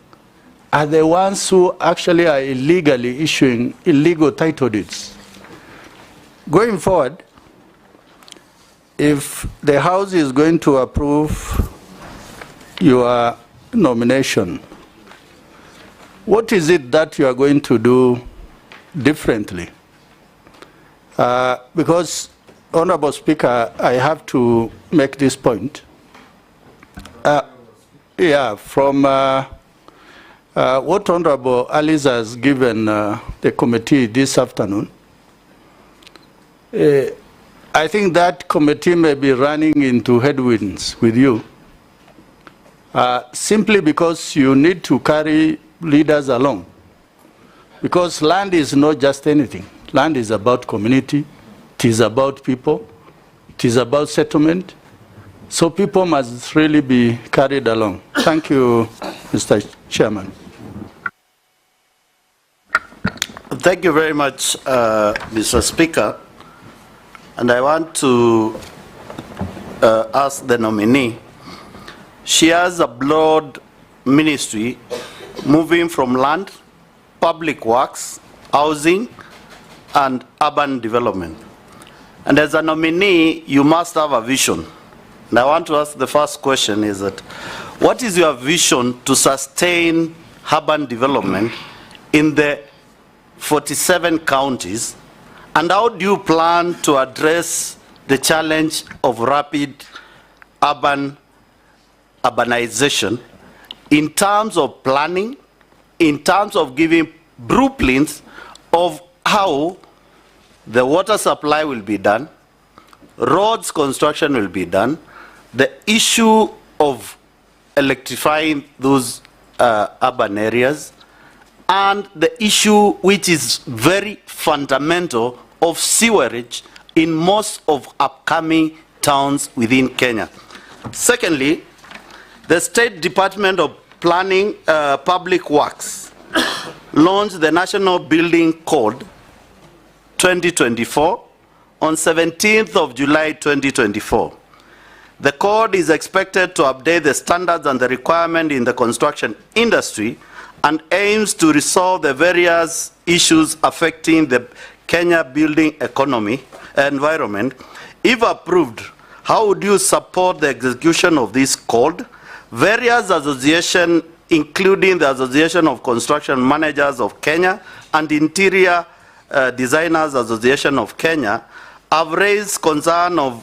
are the ones who actually are illegally issuing illegal title deeds. Going forward, if the House is going to approve your nomination, what is it that you are going to do differently? Because, Honorable Speaker, I have to make this point. From what Honorable Alice has given the committee this afternoon, I think that committee may be running into headwinds with you, simply because you need to carry leaders along. Because land is not just anything. Land is about community, it is about people, it is about settlement. So people must really be carried along. Thank you, Mr. Chairman. Thank you very much, Mr. Speaker. And I want to ask the nominee. She has a broad ministry moving from land, public works, housing, and urban development. And as a nominee, you must have a vision. And I want to ask the first question is that, what is your vision to sustain urban development in the 47 counties, and how do you plan to address the challenge of rapid urbanization in terms of planning, in terms of giving blueprints of how the water supply will be done, roads construction will be done, the issue of electrifying those urban areas, and the issue which is very fundamental of sewerage in most of upcoming towns within Kenya. Secondly, the State Department of Planning Public Works launched the National Building Code 2024 on 17th of July 2024. The code is expected to update the standards and the requirement in the construction industry and aims to resolve the various issues affecting the Kenya building economy environment. If approved, how would you support the execution of this code? Various associations, including the Association of Construction Managers of Kenya and Interior Designers Association of Kenya, have raised concern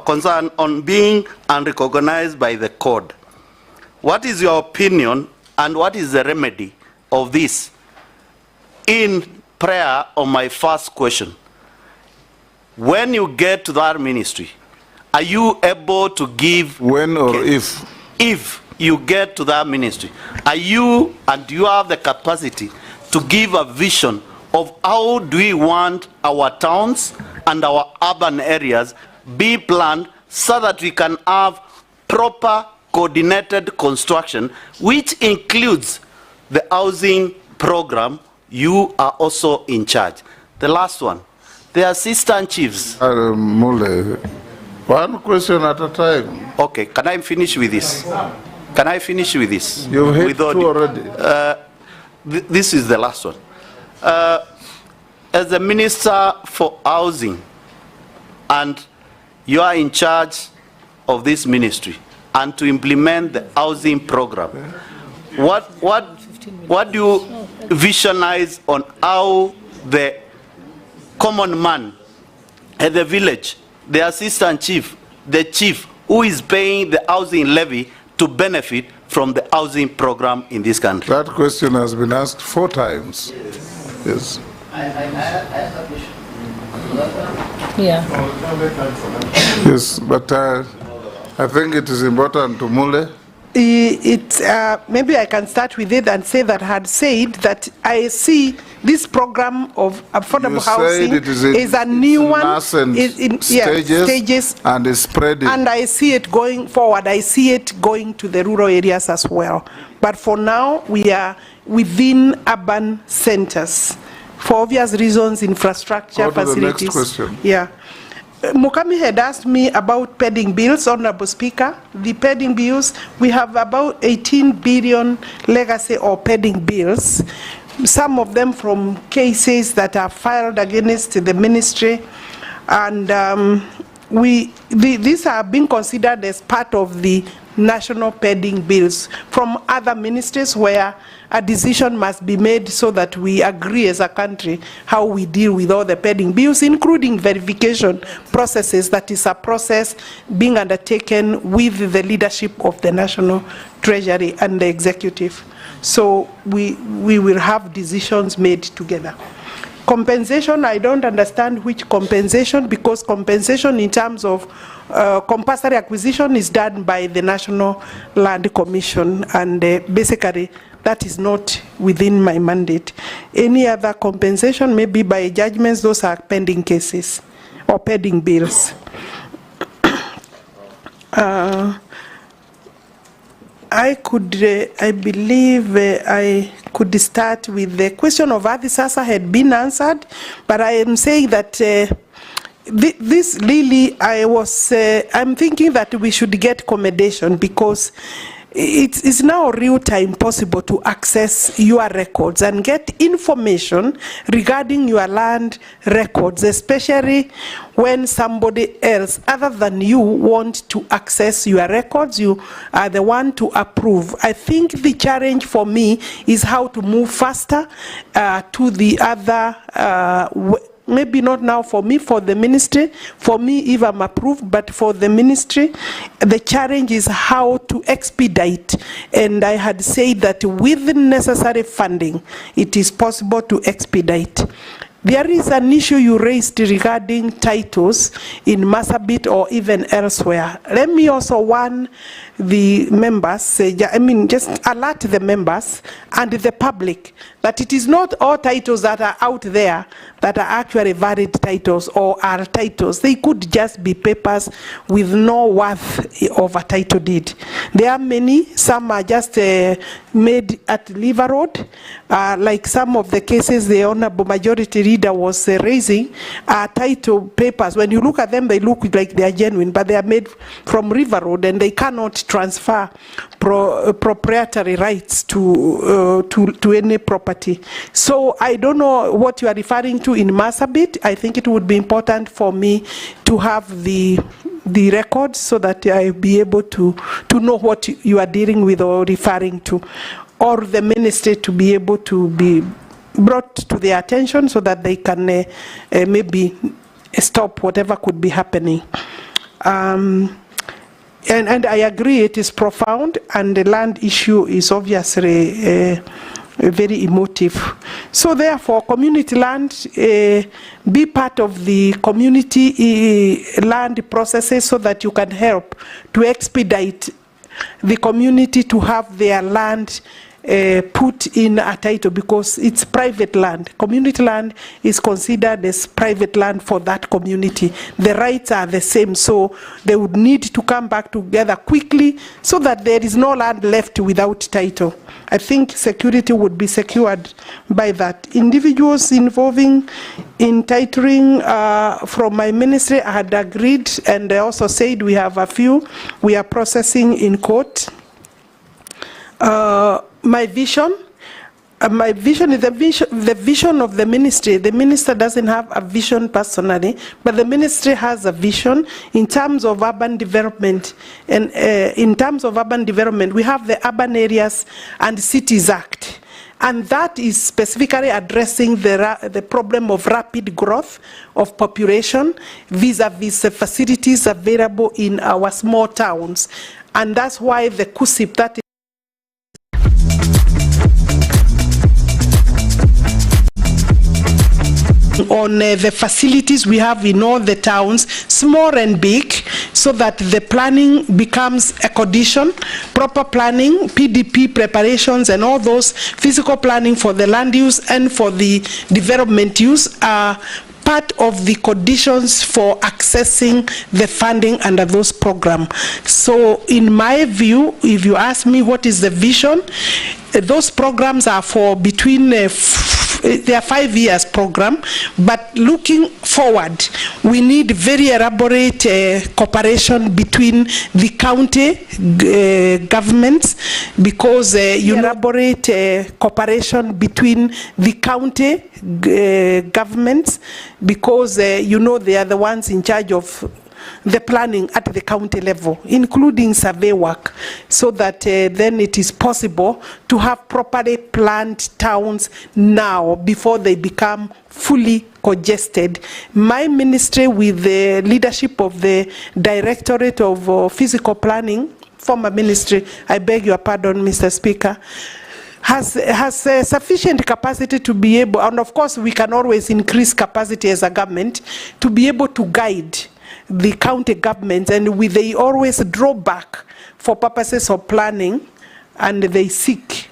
concern on being unrecognized by the code. What is your opinion and what is the remedy of this? In prayer on my first question, when you get to that ministry, are you able to give... When or if? If you get to that ministry, are you and do you have the capacity to give a vision of how do we want our towns and our urban areas be planned so that we can have proper coordinated construction, which includes the housing program. You are also in charge. The last one, the assistant chiefs. Mule, one question at a time. Okay, can I finish with this? Can I finish with this? You've hit two already. This is the last one. As the Minister for Housing, and you are in charge of this ministry, and to implement the housing program, what do you visualize on how the common man at the village, the assistant chief, the chief who is paying the housing levy to benefit from the housing program in this country? That question has been asked 4 times. Yes. Yeah. Yes, but I think it is important to Mule. Maybe I can start with it and say that I had said that I see this program of affordable housing is a new one in stages and is spreading. And I see it going forward. I see it going to the rural areas as well. But for now, we are within urban centers for obvious reasons, infrastructure, facilities. The next question. Yeah. Mukami had asked me about pending bills, Honorable Speaker. The pending bills, we have about 18 billion legacy or pending bills, some of them from cases that are filed against the ministry. And these are being considered as part of the national pending bills from other ministries where a decision must be made so that we agree as a country how we deal with all the pending bills, including verification processes. That is a process being undertaken with the leadership of the National Treasury and the Executive. So we will have decisions made together. Compensation, I don't understand which compensation, because compensation in terms of compulsory acquisition is done by the National Land Commission, and basically that is not within my mandate. Any other compensation, maybe by judgments, those are pending cases or pending bills. I believe I could start with the question of Adisasa had been answered, but I am saying that this really, I'm thinking that we should get accommodation, because it's now real time possible to access your records and get information regarding your land records, especially when somebody else other than you want to access your records. You are the one to approve. I think the challenge for me is how to move faster to the other maybe not now for me, for the ministry, for me if I'm approved, but for the ministry, the challenge is how to expedite. And I had said that with the necessary funding, it is possible to expedite. There is an issue you raised regarding titles in Marsabit or even elsewhere. Let me also warn the members, just alert the members and the public that it is not all titles that are out there that are actually valid titles or are titles. They could just be papers with no worth of a title deed. There are many, some are just made at Liver Road, like some of the cases the Honorable Majority Leader was raising are title papers. When you look at them, they look like they are genuine, but they are made from River Road and they cannot transfer proprietary rights to any property. So I don't know what you are referring to in Marsabit. I think it would be important for me to have the records so that I be able to know what you are dealing with or referring to, or the ministry to be able to be brought to their attention so that they can maybe stop whatever could be happening. And I agree, it is profound, and the land issue is obviously very emotive. So therefore, community land, be part of the community land processes so that you can help to expedite the community to have their land put in a title because it's private land. Community land is considered as private land for that community. The rights are the same, so they would need to come back together quickly so that there is no land left without title. I think security would be secured by that. Individuals involving in titling from my ministry, I had agreed, and I also said we have a few we are processing in court. My vision is the vision of the ministry. The minister doesn't have a vision personally, but the ministry has a vision in terms of urban development. And in terms of urban development, we have the Urban Areas and Cities Act. And that is specifically addressing the problem of rapid growth of population vis-a-vis the facilities available in our small towns. And that's why the KUSIP, that on the facilities we have in all the towns, small and big, so that the planning becomes a condition, proper planning, PDP preparations, and all those physical planning for the land use and for the development use are part of the conditions for accessing the funding under those programs. So in my view, if you ask me what is the vision, those programs are for between they are 5 years program, but looking forward, we need very elaborate cooperation between the county governments, because elaborate cooperation between the county governments, because you know they are the ones in charge of the planning at the county level, including survey work, so that then it is possible to have properly planned towns now before they become fully congested. My ministry, with the leadership of the Directorate of Physical Planning, former ministry, I beg your pardon, Mr. Speaker, has sufficient capacity to be able, and of course we can always increase capacity as a government, to be able to guide the county governments, and they always draw back for purposes of planning, and they seek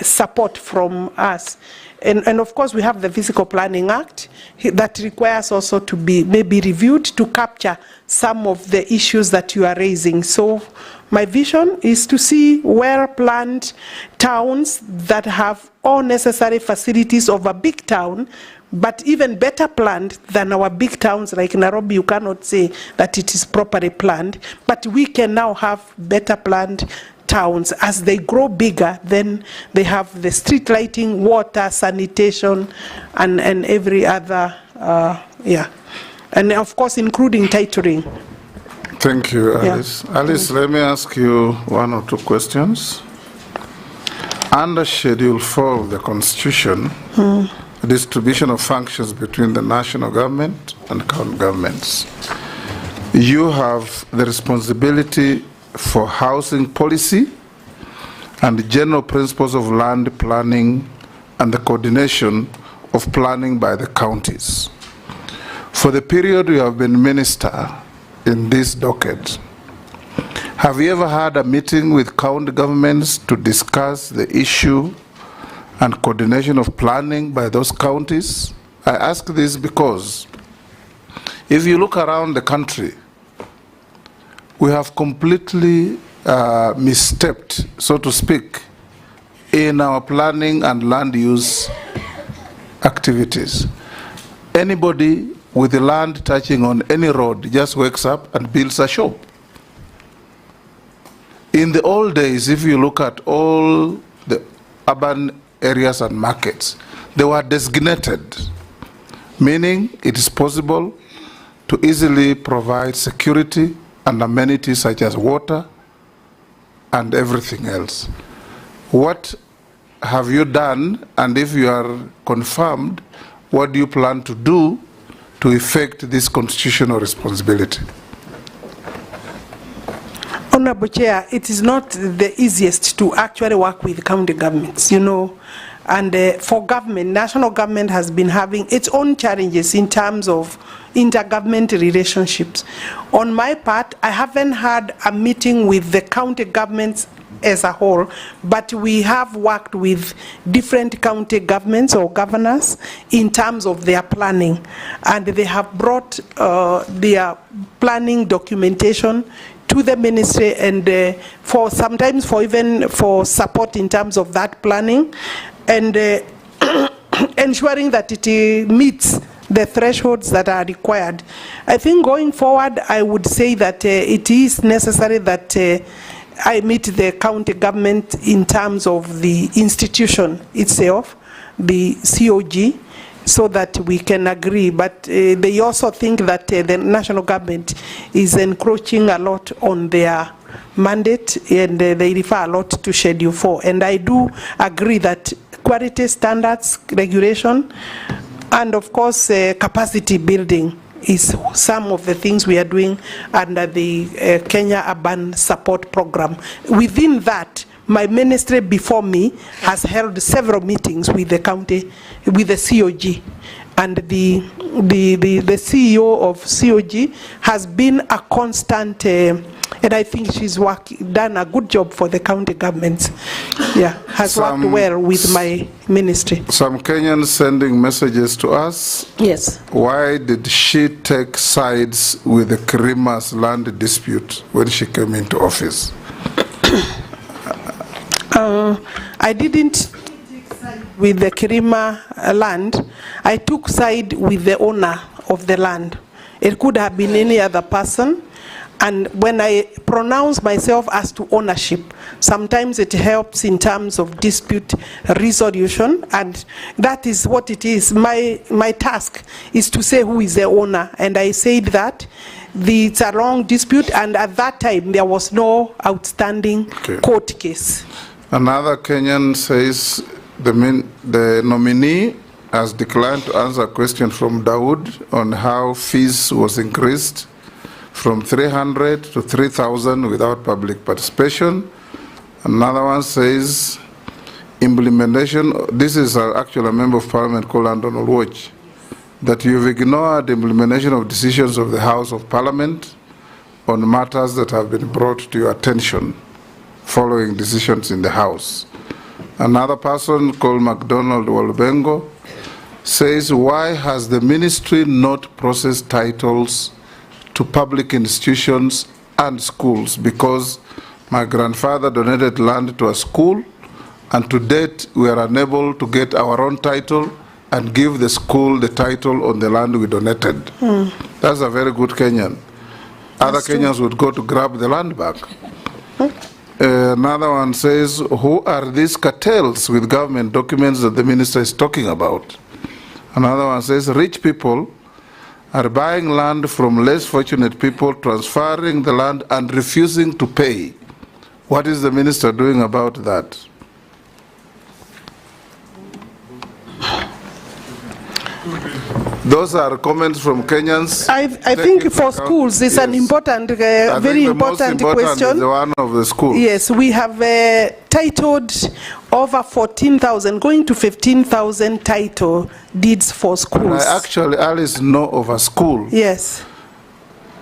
support from us. And of course we have the Physical Planning Act that requires also to be maybe reviewed to capture some of the issues that you are raising. So my vision is to see well-planned towns that have all necessary facilities of a big town, but even better planned than our big towns like Nairobi. You cannot say that it is properly planned, but we can now have better planned towns. As they grow bigger, then they have the street lighting, water, sanitation, and every other, and of course including titling. Thank you, Alice. Yeah. Alice, let me ask you one or two questions. Under Schedule 4 of the Constitution, distribution of functions between the national government and county governments, you have the responsibility for housing policy and the general principles of land planning and the coordination of planning by the counties. For the period you have been minister in this docket, have you ever had a meeting with county governments to discuss the issue and coordination of planning by those counties? I ask this because if you look around the country, we have completely misstepped, so to speak, in our planning and land use activities. Anybody with the land touching on any road just wakes up and builds a shop. In the old days, if you look at all the urban areas and markets, they were designated, meaning it is possible to easily provide security and amenities such as water and everything else. What have you done, and if you are confirmed, what do you plan to do to effect this constitutional responsibility? Honorable Chair, it is not the easiest to actually work with county governments, you know, and for government, national government has been having its own challenges in terms of intergovernmental relationships. On my part, I haven't had a meeting with the county governments as a whole, but we have worked with different county governments or governors in terms of their planning, and they have brought their planning documentation to the ministry, and for sometimes for even for support in terms of that planning, and ensuring that it meets the thresholds that are required. I think going forward, I would say that it is necessary that I meet the county government in terms of the institution itself, the COG, so that we can agree. But they also think that the national government is encroaching a lot on their mandate, and they refer a lot to Schedule 4. And I do agree that quality standards, regulation, and of course capacity building is some of the things we are doing under the Kenya Urban Support Program. Within that, my ministry before me has held several meetings with the county, with the COG, and the CEO of COG has been a constant, and I think she's done a good job for the county governments. Yeah, has worked well with my ministry. Some Kenyans sending messages to us. Yes. Why did she take sides with the Kirima's land dispute when she came into office? I didn't take side with the Kirima land. I took side with the owner of the land. It could have been any other person. And when I pronounce myself as to ownership, sometimes it helps in terms of dispute resolution, and that is what it is. My task is to say who is the owner, and I said that it's a long dispute, and at that time there was no outstanding court case. Another Kenyan says the nominee has declined to answer a question from Dawood on how fees was increased from 300 to 3,000 without public participation. Another one says implementation, this is actually a member of parliament called Andon Olwoch, that you've ignored the implementation of decisions of the House of Parliament on matters that have been brought to your attention following decisions in the House. Another person called MacDonald Walbengo says, why has the ministry not processed titles to public institutions and schools? Because my grandfather donated land to a school, and to date we are unable to get our own title and give the school the title on the land we donated. That's a very good Kenyan. Other Kenyans would go to grab the land back. Another one says, who are these cartels with government documents that the minister is talking about? Another one says, rich people are buying land from less fortunate people, transferring the land and refusing to pay. What is the minister doing about that? Those are comments from Kenyans. I think for schools, it's an important, very important question. Is the one of the schools. Yes, we have titled over 14,000, going to 15,000 title deeds for schools. And I actually, Alice, know of a school. Yes.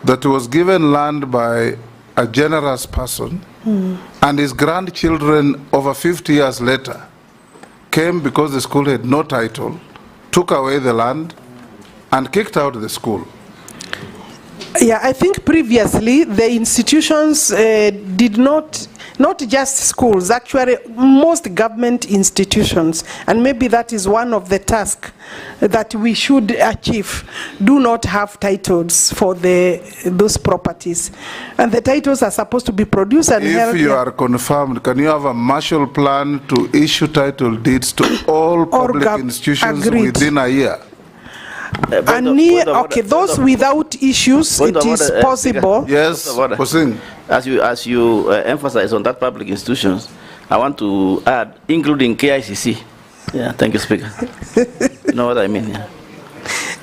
That was given land by a generous person, and his grandchildren over 50 years later came because the school had no title, took away the land, and kicked out the school. Yeah, I think previously the institutions did not just schools, actually most government institutions, and maybe that is one of the tasks that we should achieve, do not have titles for those properties. And the titles are supposed to be produced and held. If you are confirmed, can you have a Marshall Plan to issue title deeds to all public institutions within a year? Okay, those without issues, it is possible. Yes, as you emphasize on that public institutions, I want to add, including KICC. Yeah, thank you, Speaker. You know what I mean? Yeah.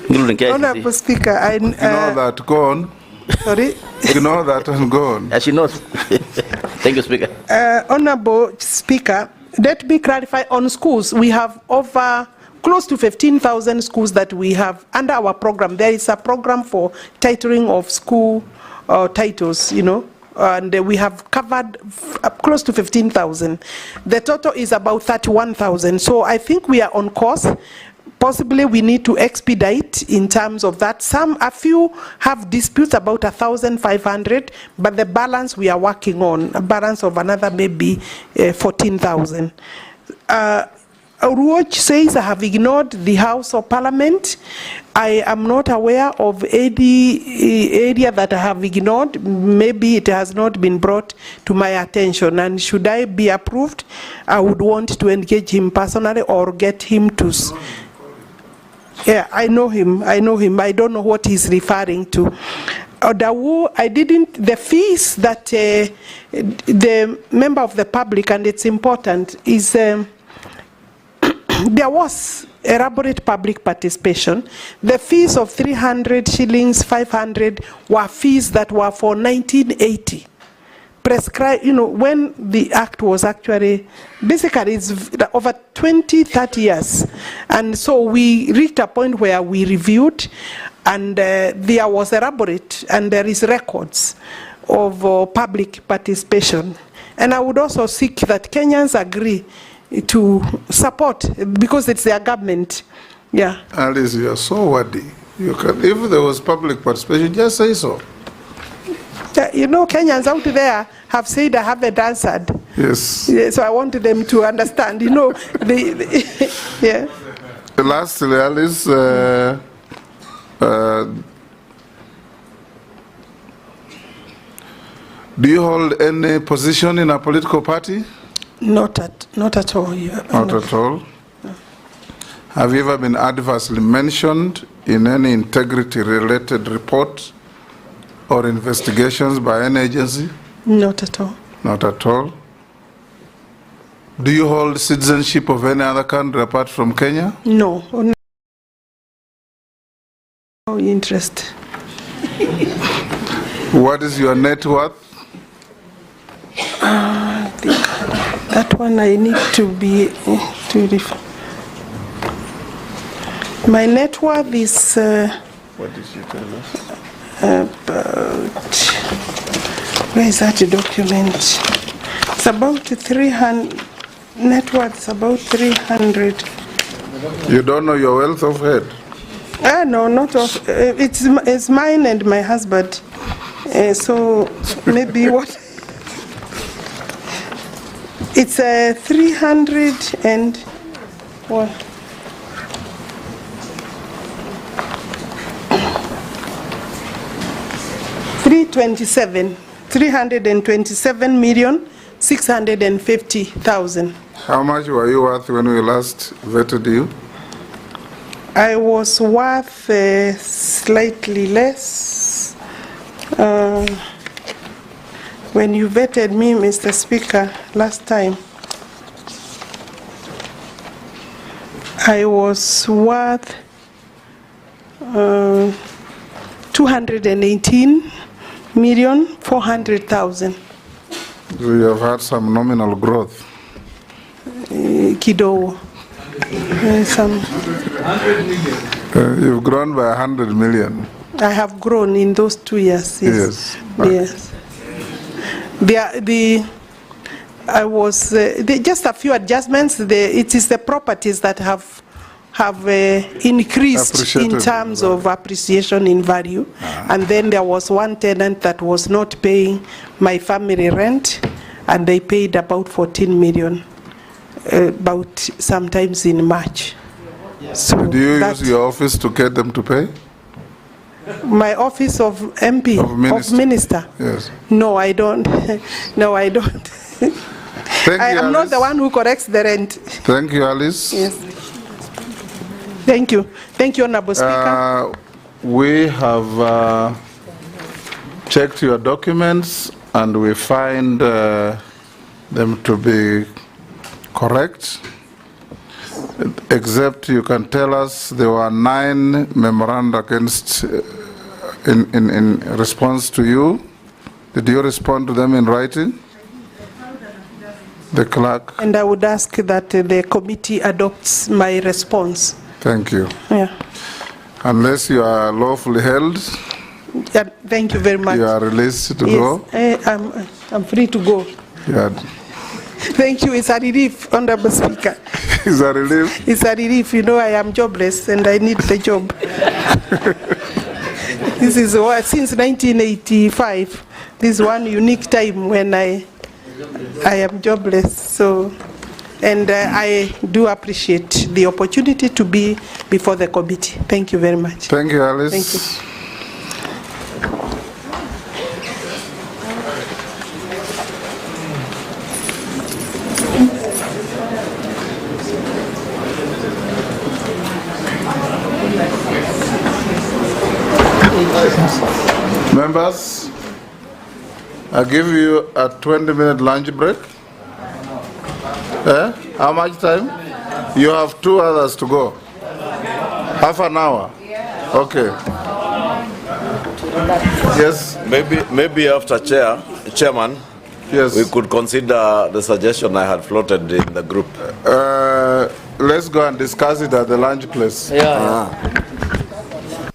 Including KICC. Honorable Speaker, I know that. Go on. Sorry. Ignore that and go on. As she knows. Thank you, Speaker. Honorable Speaker, let me clarify on schools. We have over close to 15,000 schools that we have under our program. There is a program for titling of school titles, you know, and we have covered close to 15,000. The total is about 31,000. So I think we are on course. Possibly we need to expedite in terms of that. A few have disputes about 1,500, but the balance we are working on, a balance of another maybe 14,000. Ruoch says I have ignored the House of Parliament. I am not aware of any area that I have ignored. Maybe it has not been brought to my attention. And should I be approved, I would want to engage him personally or get him to... Yeah, I know him. I don't know what he's referring to. The fees that the member of the public, and it's important, is... there was elaborate public participation. The fees of 300 shillings, 500 were fees that were for 1980. Prescribed, when the act was actually, basically it's over 20, 30 years. And so we reached a point where we reviewed, and there was elaborate, and there is records of public participation. And I would also seek that Kenyans agree to support, because it's their government. Yeah. Alice, you are so wordy. If there was public participation, just say so. Kenyans out there have said I haven't answered. Yes. Yeah, so I want them to understand. Yeah. Lastly, Alice, do you hold any position in a political party? Not at all. Yeah. Not at all? No. Have you ever been adversely mentioned in any integrity-related report or investigations by any agency? Not at all. Not at all? Do you hold citizenship of any other country apart from Kenya? No. No interest. What is your net worth? That one I need to refer. My net worth is... what did you tell us? Where is that document? It's about 300. Net worth is about 300. You don't know your wealth of head? No, not of. It's mine and my husband. So maybe what? It's 300 and what? 327,650,000. How much were you worth when we last vetted you? I was worth slightly less. When you vetted me, Mr. Speaker, last time, I was worth 218,400,000. So you have had some nominal growth. Kidogo. You've grown by 100 million. I have grown in those 2 years. Yes. Yes. I was just a few adjustments. It is the properties that have increased in terms of appreciation in value. And then there was one tenant that was not paying my family rent, and they paid about 14 million, about sometimes in March. So do you use your office to get them to pay? My office of MP, of minister? Yes. No, I don't. No, I don't. I am not the one who corrects the rent. Thank you, Alice. Yes. Thank you. Thank you, Honorable Speaker. We have checked your documents and we find them to be correct, except you can tell us there were 9 memoranda against in response to you. Did you respond to them in writing? The clerk. And I would ask that the committee adopts my response. Thank you. Yeah. Unless you are lawfully held, Yeah, thank you very much. You are released to Yes, go? I'm free to go. Yeah. Thank you. It's a relief, Honorable Speaker. It's a relief? It's a relief. You know, I am jobless and I need the job. This is since 1985. This is one unique time when I am jobless. So, and I do appreciate the opportunity to be before the committee. Thank you very much. Thank you, Alice. Thank you. Members, I give you a 20-minute lunch break. How much time? You have 2 others to go. Half an hour? Okay. Yes? Maybe after Chairman, yes, we could consider the suggestion I had floated in the group. Let's go and discuss it at the lunch place.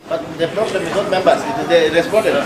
But the problem is not members, they responded.